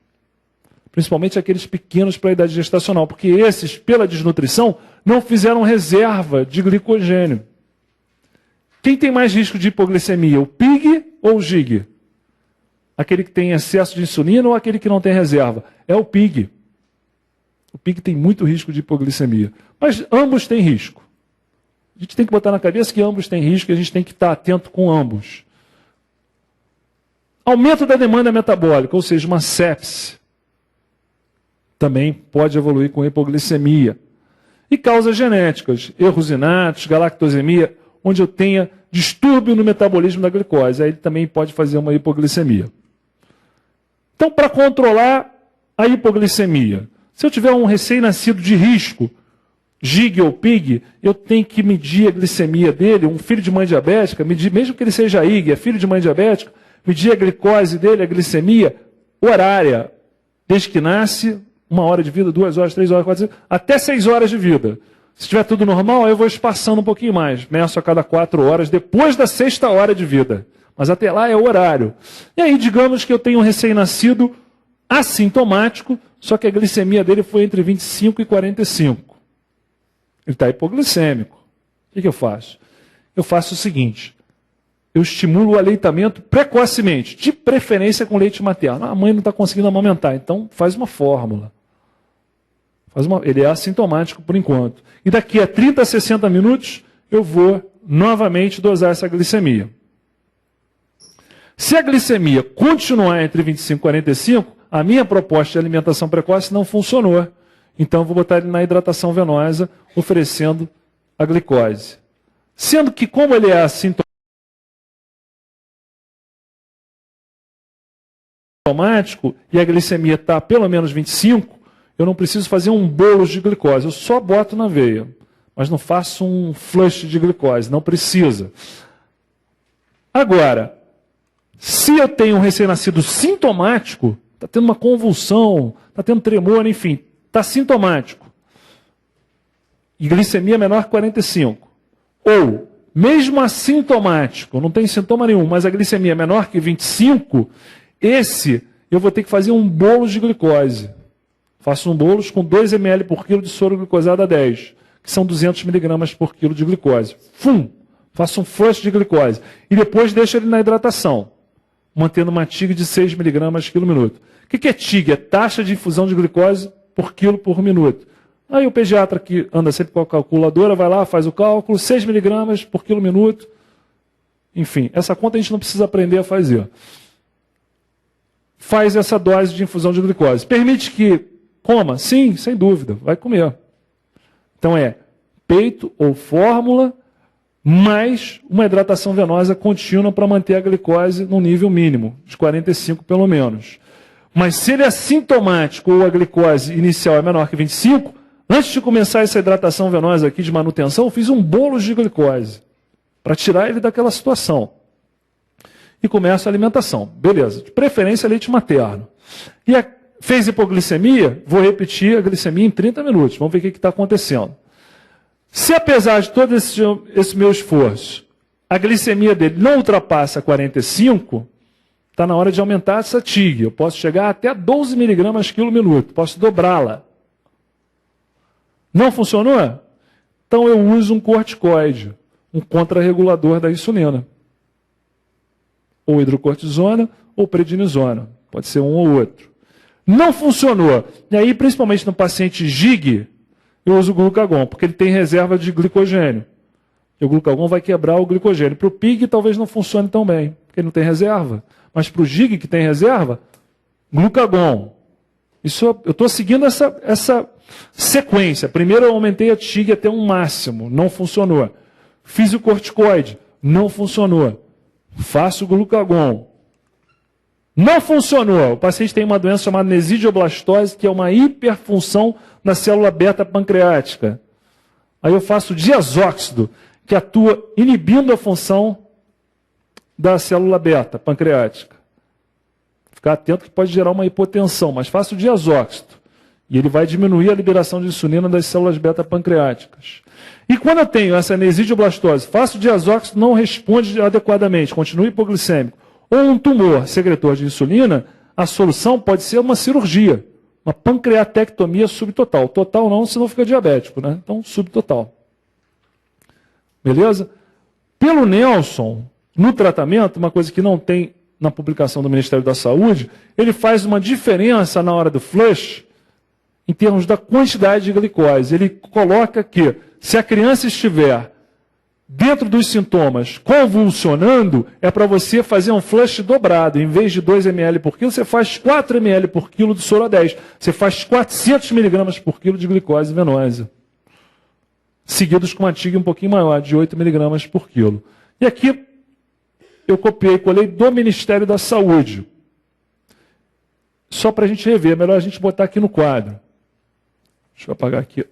principalmente aqueles pequenos para a idade gestacional, porque esses, pela desnutrição, não fizeram reserva de glicogênio. Quem tem mais risco de hipoglicemia, o PIG ou o GIG? Aquele que tem excesso de insulina ou aquele que não tem reserva? É o PIG. O PIG tem muito risco de hipoglicemia. Mas ambos têm risco. A gente tem que botar na cabeça que ambos têm risco e a gente tem que estar atento com ambos. Aumento da demanda metabólica, ou seja, uma sepse, também pode evoluir com hipoglicemia. E causas genéticas, erros inatos, galactosemia, onde eu tenha distúrbio no metabolismo da glicose. Aí ele também pode fazer uma hipoglicemia. Então, para controlar a hipoglicemia, se eu tiver um recém-nascido de risco, GIG ou PIG, eu tenho que medir a glicemia dele, um filho de mãe diabética, medir, mesmo que ele seja IG, é filho de mãe diabética, medir a glicose dele, a glicemia horária, desde que nasce, 1 hora de vida, 2 horas, 3 horas, 4 horas, até 6 horas de vida. Se tiver tudo normal, eu vou espaçando um pouquinho mais, meço a cada 4 horas, depois da 6ª hora de vida. Mas até lá é o horário. E aí, digamos que eu tenho um recém-nascido assintomático, só que a glicemia dele foi entre 25 e 45. Ele está hipoglicêmico. O que eu faço? Eu faço o seguinte, eu estimulo o aleitamento precocemente, de preferência com leite materno. A mãe não está conseguindo amamentar, então faz uma fórmula. Ele é assintomático por enquanto. E daqui a 30 a 60 minutos, eu vou novamente dosar essa glicemia. Se a glicemia continuar entre 25 e 45, a minha proposta de alimentação precoce não funcionou. Então, eu vou botar ele na hidratação venosa, oferecendo a glicose. Sendo que, como ele é assintomático e a glicemia está pelo menos 25, eu não preciso fazer um bolo de glicose. Eu só boto na veia, mas não faço um flush de glicose. Não precisa. Agora, se eu tenho um recém-nascido sintomático, está tendo uma convulsão, está tendo tremor, enfim, está sintomático, e glicemia menor que 45, ou mesmo assintomático, não tem sintoma nenhum, mas a glicemia é menor que 25, esse eu vou ter que fazer um bolo de glicose. Faço um bolo com 2 ml por quilo de soro glicosado a 10, que são 200 mg por quilo de glicose. Faço um flush de glicose. E depois deixo ele na hidratação, mantendo uma TIG de 6 mg quilo minuto. O que é TIG? É taxa de infusão de glicose por quilo por minuto. Aí o pediatra que anda sempre com a calculadora vai lá, faz o cálculo, 6 mg por quilo minuto. Enfim, essa conta a gente não precisa aprender a fazer. Faz essa dose de infusão de glicose. Permite que coma? Sim, sem dúvida, vai comer. Então é peito ou fórmula, mais uma hidratação venosa contínua para manter a glicose no nível mínimo, de 45 pelo menos. Mas se ele é sintomático ou a glicose inicial é menor que 25, antes de começar essa hidratação venosa aqui de manutenção, eu fiz um bolo de glicose, para tirar ele daquela situação. E começo a alimentação. Beleza, de preferência leite materno. E fez hipoglicemia, vou repetir a glicemia em 30 minutos. Vamos ver o que está acontecendo. Se apesar de todo esse meu esforço, a glicemia dele não ultrapassa 45, está na hora de aumentar essa TIG. Eu posso chegar até 12 mg quilo minuto, posso dobrá-la. Não funcionou? Então eu uso um corticoide, um contrarregulador da insulina. Ou hidrocortisona ou prednisona. Pode ser um ou outro. Não funcionou. E aí, principalmente no paciente GIG, eu uso o glucagon, porque ele tem reserva de glicogênio. E o glucagon vai quebrar o glicogênio. Para o PIG talvez não funcione tão bem, porque ele não tem reserva. Mas para o GIG, que tem reserva, glucagon. Isso, eu estou seguindo essa sequência. Primeiro eu aumentei a TIG até um máximo, não funcionou. Fiz o corticoide, não funcionou. Faço o glucagon. Não funcionou. O paciente tem uma doença chamada nesidioblastose, que é uma hiperfunção da célula beta pancreática. Aí eu faço diazóxido, que atua inibindo a função da célula beta pancreática. Ficar atento que pode gerar uma hipotensão, mas faço diazóxido. E ele vai diminuir a liberação de insulina das células beta pancreáticas. E quando eu tenho essa nesidioblastose, faço diazóxido, não responde adequadamente, continua hipoglicêmico, ou um tumor secretor de insulina, a solução pode ser uma cirurgia. uma pancreatectomia subtotal. Total não, senão fica diabético, né? Então, subtotal. Beleza? Pelo Nelson, no tratamento, uma coisa que não tem na publicação do Ministério da Saúde, ele faz uma diferença na hora do flush em termos da quantidade de glicose. Ele coloca que, se a criança estiver dentro dos sintomas convulsionando, é para você fazer um flush dobrado. Em vez de 2 ml por quilo, você faz 4 ml por quilo de soro a 10. Você faz 400 miligramas por quilo de glicose venosa. Seguidos com uma TIG um pouquinho maior, de 8 miligramas por quilo. E aqui eu copiei e colei do Ministério da Saúde. Só para a gente rever, é melhor a gente botar aqui no quadro. Deixa eu apagar aqui.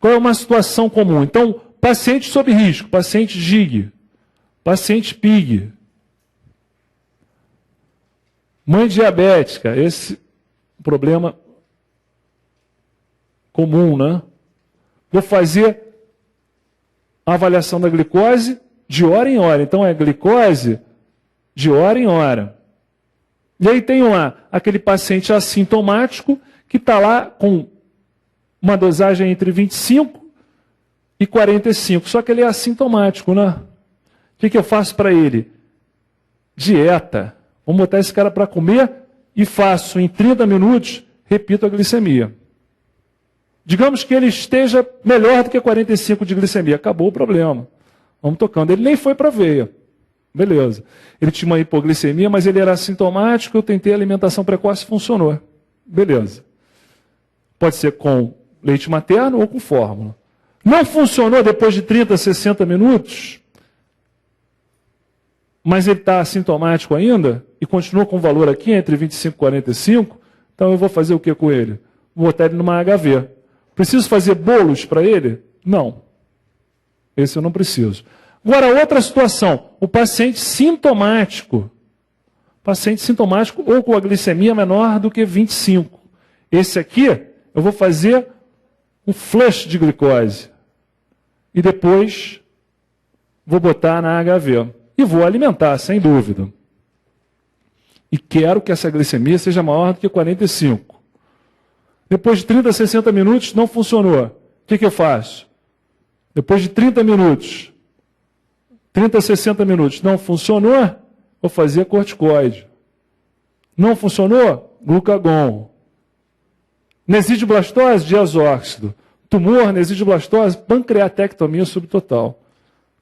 Qual é uma situação comum? Então, paciente sob risco, paciente GIG, paciente PIG, mãe diabética, esse problema comum, né? Vou fazer a avaliação da glicose de hora em hora. Então, é glicose de hora em hora. E aí tem lá aquele paciente assintomático que está lá com uma dosagem entre 25 e 45. Só que ele é assintomático, né? O que eu faço para ele? Dieta. Vamos botar esse cara para comer e faço em 30 minutos, repito a glicemia. Digamos que ele esteja melhor do que 45 de glicemia. Acabou o problema. Vamos tocando. Ele nem foi para a veia. Beleza. Ele tinha uma hipoglicemia, mas ele era assintomático, eu tentei alimentação precoce e funcionou. Beleza. Pode ser com leite materno ou com fórmula. Não funcionou depois de 30, 60 minutos, mas ele está assintomático ainda e continua com o valor aqui entre 25 e 45, então eu vou fazer o que com ele? Vou botar ele numa HV. Preciso fazer bolos para ele? Não. Esse eu não preciso. Agora, outra situação, o paciente sintomático. Paciente sintomático ou com a glicemia menor do que 25. Esse aqui, eu vou fazer um flush de glicose. E depois vou botar na HV. E vou alimentar, sem dúvida. E quero que essa glicemia seja maior do que 45. Depois de 30, 60 minutos, não funcionou. O que eu faço? Depois de 30 minutos, 30, 60 minutos, não funcionou, vou fazer corticoide. Não funcionou? Glucagon. Nesidoblastose, diazóxido. Tumor, nesidoblastose, pancreatectomia subtotal.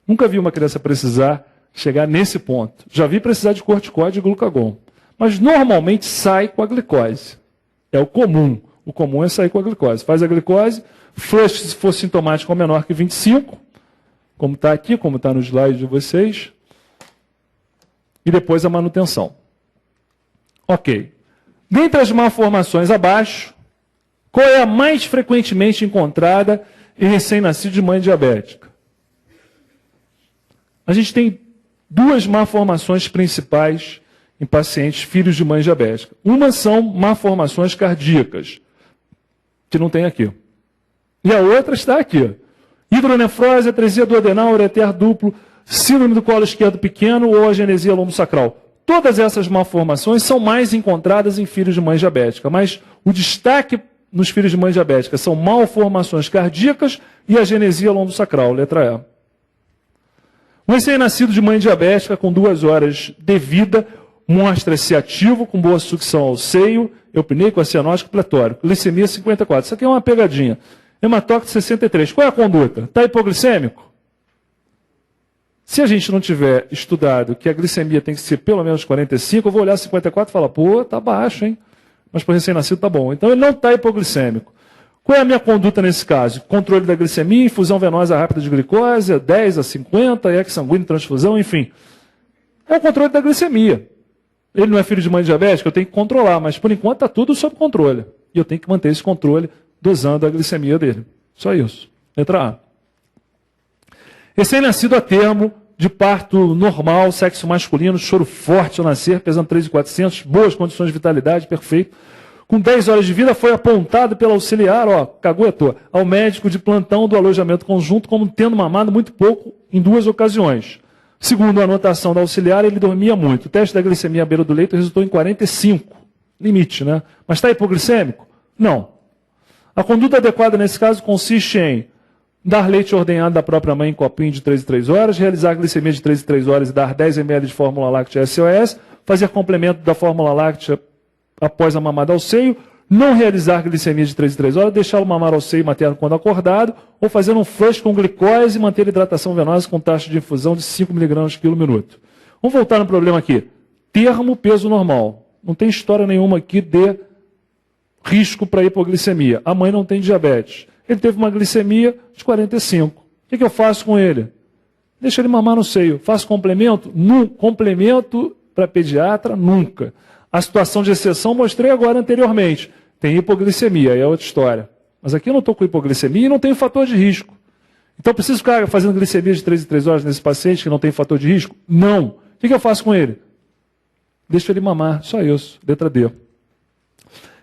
Nunca vi uma criança precisar chegar nesse ponto. Já vi precisar de corticoide e glucagon. Mas normalmente sai com a glicose. É o comum. O comum é sair com a glicose. Faz a glicose, flush se for sintomático ou menor que 25, como está aqui, como está no slide de vocês, e depois a manutenção. Ok. Dentre as malformações abaixo, qual é a mais frequentemente encontrada em recém-nascido de mãe diabética? A gente tem duas malformações principais em pacientes filhos de mãe diabética. Uma são malformações cardíacas, que não tem aqui. E a outra está aqui. Hidronefrose, atresia duodenal, ureter duplo, síndrome do colo esquerdo pequeno ou agenesia lombosacral. Todas essas malformações são mais encontradas em filhos de mãe diabética, mas o destaque nos filhos de mãe diabética são malformações cardíacas e agenesia lombosacral, letra E. Um recém-nascido de mãe diabética com 2 horas de vida mostra-se ativo, com boa sucção ao seio, eupneico, acianótico, pletórico. Glicemia 54. Isso aqui é uma pegadinha. Hematócrito 63. Qual é a conduta? Está hipoglicêmico? Se a gente não tiver estudado que a glicemia tem que ser pelo menos 45, eu vou olhar 54 e falar, pô, está baixo, hein? Mas para recém-nascido está bom. Então ele não está hipoglicêmico. Qual é a minha conduta nesse caso? Controle da glicemia, infusão venosa rápida de glicose, 10 a 50, ex sanguíneo, transfusão, enfim. É o controle da glicemia. Ele não é filho de mãe diabética, eu tenho que controlar, mas por enquanto está tudo sob controle. E eu tenho que manter esse controle dosando a glicemia dele. Só isso. Letra A. Recém-nascido a termo, de parto normal, sexo masculino, choro forte ao nascer, pesando 3.400, boas condições de vitalidade, perfeito. Com 10 horas de vida, foi apontado pelo auxiliar, caguetou, ao médico de plantão do alojamento conjunto, como tendo mamado muito pouco em 2 ocasiões. Segundo a anotação da auxiliar, ele dormia muito. O teste da glicemia à beira do leito resultou em 45. Limite, né? Mas está hipoglicêmico? Não. A conduta adequada nesse caso consiste em dar leite ordenhado da própria mãe em copinho de 3 em 3 horas, realizar a glicemia de 3 em 3 horas e dar 10 ml de fórmula láctea SOS, fazer complemento da fórmula láctea após a mamada ao seio, não realizar glicemia de 3 em 3 horas, deixá-lo mamar ao seio materno quando acordado, ou fazer um flush com glicose e manter a hidratação venosa com taxa de infusão de 5 mg por minuto. Vamos voltar no problema aqui. Termo peso normal. Não tem história nenhuma aqui de risco para hipoglicemia. A mãe não tem diabetes. Ele teve uma glicemia de 45. O que eu faço com ele? Deixa ele mamar no seio. Faço complemento? Complemento para pediatra? Nunca. A situação de exceção mostrei agora anteriormente. Tem hipoglicemia, aí é outra história. Mas aqui eu não estou com hipoglicemia e não tenho fator de risco. Então eu preciso ficar fazendo glicemia de 3 em 3 horas nesse paciente que não tem fator de risco? Não. O que eu faço com ele? Deixa ele mamar, só isso. Letra D.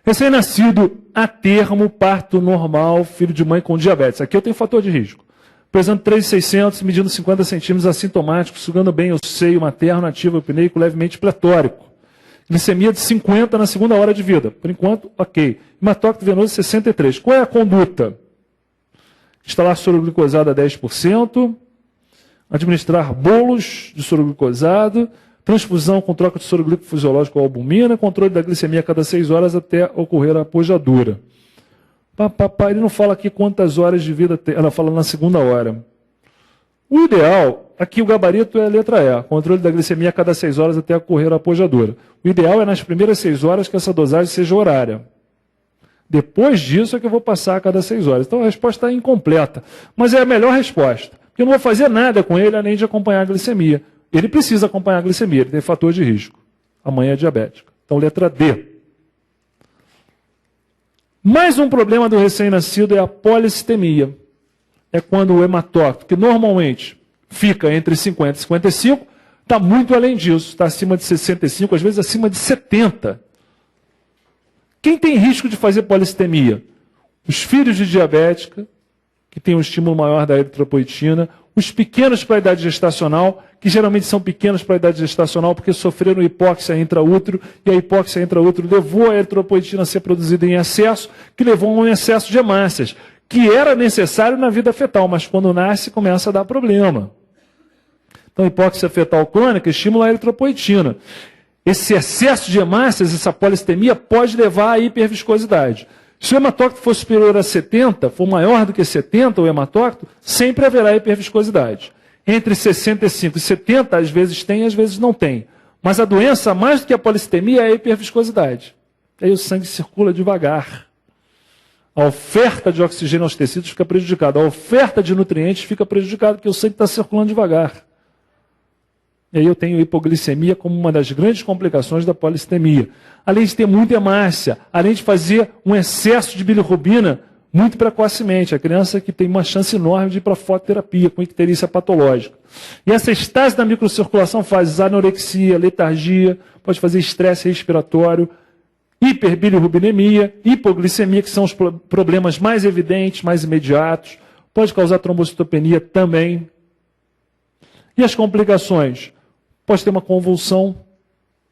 Recém-nascido a termo, parto normal, filho de mãe com diabetes. Aqui eu tenho fator de risco. Pesando 3,600, medindo 50 centímetros, assintomático, sugando bem o seio materno, ativo apneico, levemente pletórico. Glicemia de 50 na segunda hora de vida. Por enquanto, ok. Hematócrito venoso 63. Qual é a conduta? Instalar soro glicosado a 10%, administrar bolos de soro glicosado, transfusão com troca de soro glicofisiológico ou albumina, controle da glicemia a cada 6 horas até ocorrer a apojadura. Ele não fala aqui quantas horas de vida tem, ela fala na segunda hora. O ideal, aqui o gabarito é a letra E, controle da glicemia a cada 6 horas até ocorrer a apojadura. O ideal é nas primeiras 6 horas que essa dosagem seja horária. Depois disso é que eu vou passar a cada 6 horas. Então a resposta é incompleta, mas é a melhor resposta. Porque eu não vou fazer nada com ele além de acompanhar a glicemia. Ele precisa acompanhar a glicemia, ele tem fator de risco. A mãe é diabética. Então letra D. Mais um problema do recém-nascido é a polistemia. É quando o hematócrito, que normalmente fica entre 50 e 55, está muito além disso, está acima de 65, às vezes acima de 70. Quem tem risco de fazer polistemia? Os filhos de diabética, que têm um estímulo maior da eritropoetina, os pequenos para a idade gestacional, que geralmente são pequenos para a idade gestacional porque sofreram hipóxia intraútero, e a hipóxia intraútero levou a eritropoetina a ser produzida em excesso, que levou a um excesso de hemácias, que era necessário na vida fetal, mas quando nasce começa a dar problema. Então, hipóxia fetal crônica estimula a eritropoetina. Esse excesso de hemácias, essa polistemia, pode levar à hiperviscosidade. Se o hematócrito for superior a 70, for maior do que 70 o hematócrito, sempre haverá hiperviscosidade. Entre 65 e 70, às vezes tem, às vezes não tem. Mas a doença, mais do que a polistemia, é a hiperviscosidade. Aí o sangue circula devagar. A oferta de oxigênio aos tecidos fica prejudicada. A oferta de nutrientes fica prejudicada, porque o sangue está circulando devagar. E aí eu tenho hipoglicemia como uma das grandes complicações da polistemia. Além de ter muita hemácia, além de fazer um excesso de bilirrubina muito precocemente. A criança que tem uma chance enorme de ir para a fototerapia com icterícia patológica. E essa estase da microcirculação faz anorexia, letargia, pode fazer estresse respiratório, hiperbilirrubinemia, hipoglicemia, que são os problemas mais evidentes, mais imediatos. Pode causar trombocitopenia também. E as complicações? Pode ter uma convulsão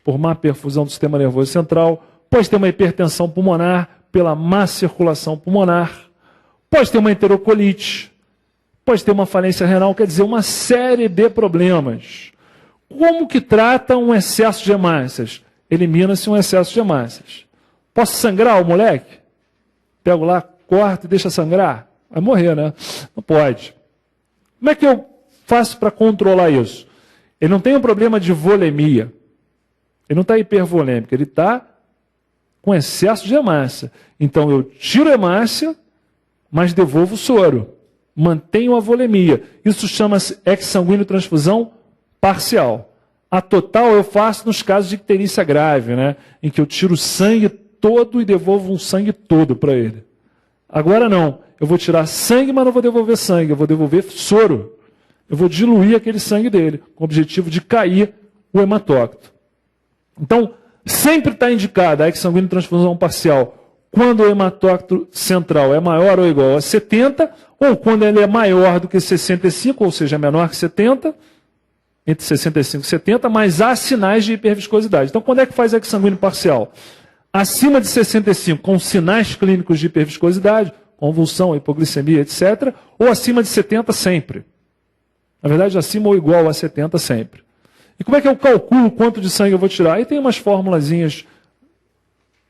por má perfusão do sistema nervoso central, pode ter uma hipertensão pulmonar pela má circulação pulmonar, pode ter uma enterocolite, pode ter uma falência renal, quer dizer, uma série de problemas. Como que trata um excesso de hemácias? Elimina-se um excesso de hemácias. Posso sangrar o moleque? Pego lá, corto e deixa sangrar? Vai morrer, né? Não pode. Como é que eu faço para controlar isso? Ele não tem um problema de volemia. Ele não está hipervolêmico, ele está com excesso de hemácia. Então eu tiro a hemácia, mas devolvo o soro. Mantenho a volemia. Isso chama-se exsanguíneo transfusão parcial. A total eu faço nos casos de icterícia grave, né? Em que eu tiro o sangue todo e devolvo um sangue todo para ele. Agora não. Eu vou tirar sangue, mas não vou devolver sangue. Eu vou devolver soro. Eu vou diluir aquele sangue dele, com o objetivo de cair o hematócrito. Então, sempre está indicada a exsanguíneo transfusão parcial quando o hematócrito central é maior ou igual a 70, ou quando ele é maior do que 65, ou seja, menor que 70, entre 65 e 70, mas há sinais de hiperviscosidade. Então, quando é que faz exame sanguíneo parcial? Acima de 65, com sinais clínicos de hiperviscosidade, convulsão, hipoglicemia, etc., ou acima de 70 sempre. Na verdade, acima ou igual a 70 sempre. E como é que eu calculo quanto de sangue eu vou tirar? Aí tem umas formulazinhas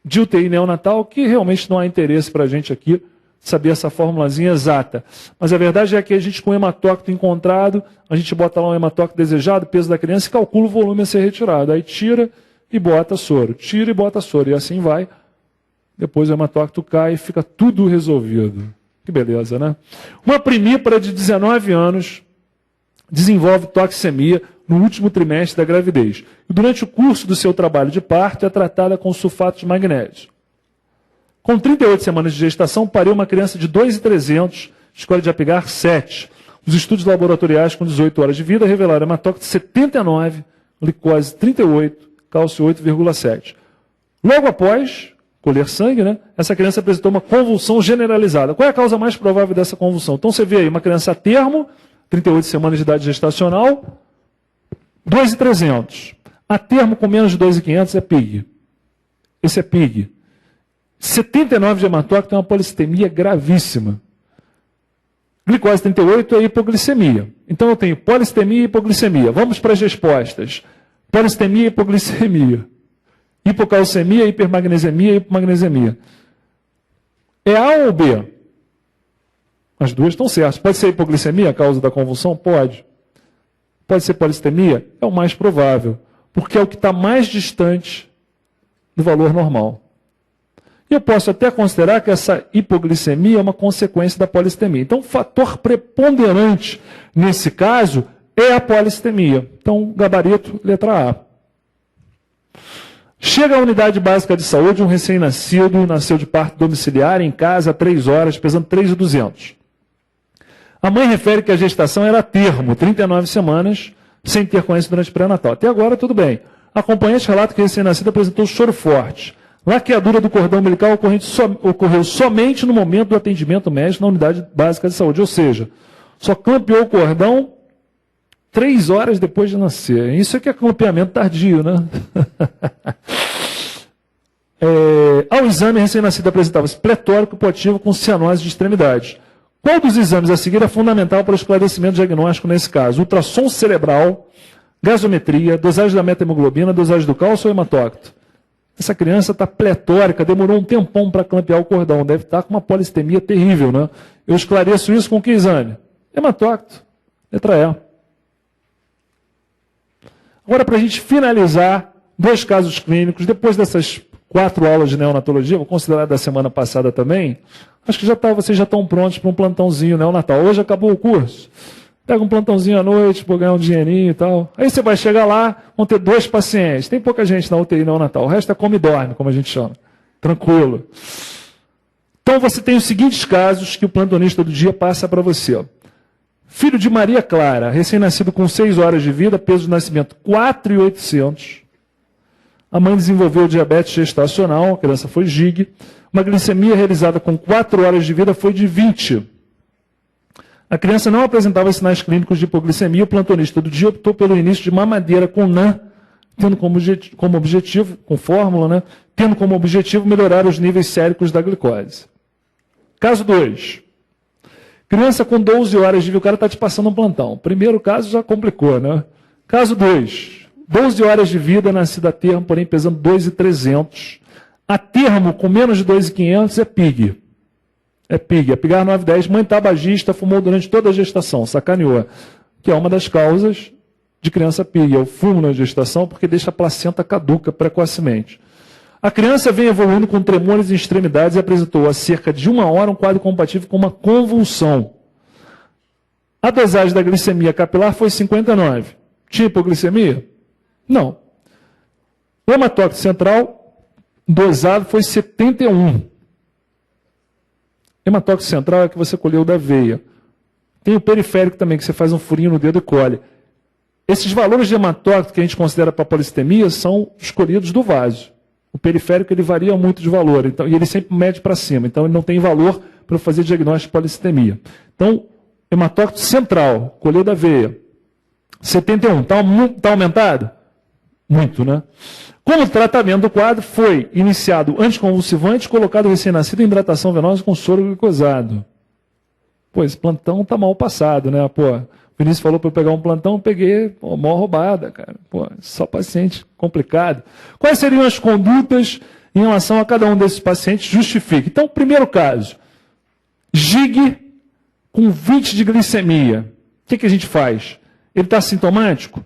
de UTI neonatal que realmente não há interesse para a gente aqui saber essa formulazinha exata. Mas a verdade é que a gente, com o hematócrito encontrado, a gente bota lá um hematócrito desejado, peso da criança, e calcula o volume a ser retirado. Aí tira e bota soro. Tira e bota soro. E assim vai. Depois o hematócrito cai e fica tudo resolvido. Que beleza, né? Uma primípara de 19 anos desenvolve toxemia no último trimestre da gravidez. E durante o curso do seu trabalho de parto é tratada com sulfato de magnésio. Com 38 semanas de gestação, pariu uma criança de 2,300, escolhe de Apgar 7. Os estudos laboratoriais com 18 horas de vida revelaram hematócrito 79, glicose 38, cálcio 8,7. Logo após colher sangue, né, essa criança apresentou uma convulsão generalizada. Qual é a causa mais provável dessa convulsão? Então você vê aí uma criança a termo, 38 semanas de idade gestacional, 2,300. A termo com menos de 2,500 é PIG. Esse é PIG. 79 de hematócrito é uma polistemia gravíssima. Glicose 38 é hipoglicemia. Então eu tenho polistemia e hipoglicemia. Vamos para as respostas. Polistemia e hipoglicemia. Hipocalcemia, hipermagnesemia e hipomagnesemia. É A ou B? As duas estão certas. Pode ser hipoglicemia a causa da convulsão? Pode. Pode ser polistemia? É o mais provável. Porque é o que está mais distante do valor normal. E eu posso até considerar que essa hipoglicemia é uma consequência da polistemia. Então, o fator preponderante nesse caso é a polistemia. Então, gabarito, letra A. Chega à unidade básica de saúde um recém-nascido, nasceu de parto domiciliar em casa há 3 horas, pesando 3,200. A mãe refere que a gestação era a termo, 39 semanas, sem ter conhecido durante o pré-natal. Até agora, tudo bem. A acompanhante relata que o recém-nascido apresentou choro forte. Laqueadura do cordão umbilical ocorreu somente no momento do atendimento médico na unidade básica de saúde. Ou seja, só clampeou o cordão 3 horas depois de nascer. Isso é que é clampeamento tardio, né? Ao exame, recém-nascido apresentava-se pletórico hipoativo com cianose de extremidades. Qual dos exames a seguir é fundamental para o esclarecimento diagnóstico nesse caso? Ultrassom cerebral, gasometria, dosagem da metahemoglobina, dosagem do cálcio ou hematócrito? Essa criança está pletórica, demorou um tempão para clampear o cordão, deve estar com uma polistemia terrível, né? Eu esclareço isso com que exame? Hematócrito, letra E. Agora, para a gente finalizar, 2 casos clínicos, depois dessas 4 aulas de neonatologia, vou considerar da semana passada também, acho que vocês já estão prontos para um plantãozinho neonatal. Hoje acabou o curso. Pega um plantãozinho à noite, para ganhar um dinheirinho e tal. Aí você vai chegar lá, vão ter 2 pacientes. Tem pouca gente na UTI neonatal. O resto é come e dorme, como a gente chama. Tranquilo. Então você tem os seguintes casos que o plantonista do dia passa para você. Ó. Filho de Maria Clara, recém-nascido com 6 horas de vida, peso de nascimento 4.800. A mãe desenvolveu diabetes gestacional, a criança foi GIG. Uma glicemia realizada com 4 horas de vida foi de 20. A criança não apresentava sinais clínicos de hipoglicemia. O plantonista do dia optou pelo início de mamadeira com NAN, tendo como objetivo, com fórmula, né? Tendo como objetivo melhorar os níveis séricos da glicose. Caso 2. Criança com 12 horas de vida, o cara está te passando um plantão. Primeiro caso já complicou, né? Caso 2. 12 horas de vida, nascida a termo, porém pesando 2.300. A termo, com menos de 2.500, é PIG. É PIG, Apgar 910, mãe tabagista, fumou durante toda a gestação, sacaneou. Que é uma das causas de criança PIG, é o fumo na gestação, porque deixa a placenta caduca precocemente. A criança vem evoluindo com tremores em extremidades e apresentou há cerca de 1 hora um quadro compatível com uma convulsão. A dosagem da glicemia capilar foi 59. Tinha hipoglicemia? Não. O hematócrito central dosado foi 71. Hematócrito central é que você colheu da veia. Tem o periférico também, que você faz um furinho no dedo e colhe. Esses valores de hematócrito que a gente considera para polistemia são escolhidos do vaso. O periférico ele varia muito de valor, então, e ele sempre mede para cima, então ele não tem valor para fazer diagnóstico de polistemia. Então, hematócrito central, colheu da veia. 71. Está aumentado? Muito, né? Como o tratamento do quadro foi iniciado anticonvulsivante, colocado o recém-nascido em hidratação venosa com soro glicosado. Pô, esse plantão tá mal passado, né? Pô, o Vinícius falou para eu pegar um plantão, peguei, pô, mó roubada, cara. Pô, só paciente complicado. Quais seriam as condutas em relação a cada um desses pacientes? Justifique. Então, primeiro caso, GIG com 20 de glicemia. O que a gente faz? Ele está sintomático?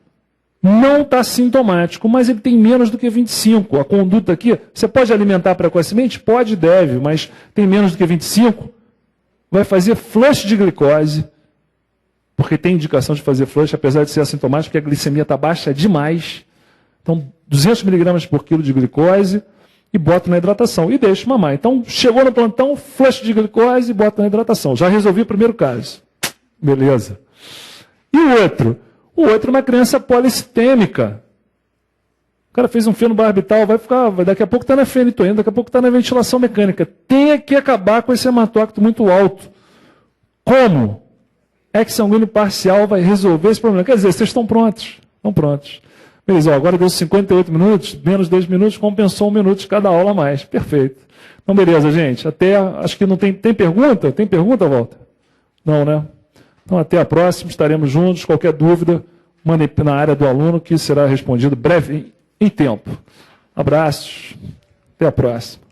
Não está sintomático, mas ele tem menos do que 25. A conduta aqui, você pode alimentar precocemente? Pode e deve, mas tem menos do que 25. Vai fazer flush de glicose, porque tem indicação de fazer flush, apesar de ser assintomático, porque a glicemia está baixa demais. Então, 200 miligramas por quilo de glicose e bota na hidratação. E deixa mamar. Então, chegou no plantão, flush de glicose e bota na hidratação. Já resolvi o primeiro caso. Beleza. E o outro? O outro é uma criança polissistêmica. O cara fez um fenobarbital, daqui a pouco está na fenitoína, daqui a pouco está na ventilação mecânica. Tem que acabar com esse hematócrito muito alto. Como? Exsanguíneo parcial vai resolver esse problema. Quer dizer, vocês estão prontos. Estão prontos. Beleza, agora deu 58 minutos, menos 2 minutos, compensou 1 minuto de cada aula a mais. Perfeito. Então, beleza, gente. Acho que não tem pergunta? Tem pergunta, Walter? Não, né? Então, até a próxima, estaremos juntos. Qualquer dúvida, mande na área do aluno, que será respondido breve em tempo. Abraços, até a próxima.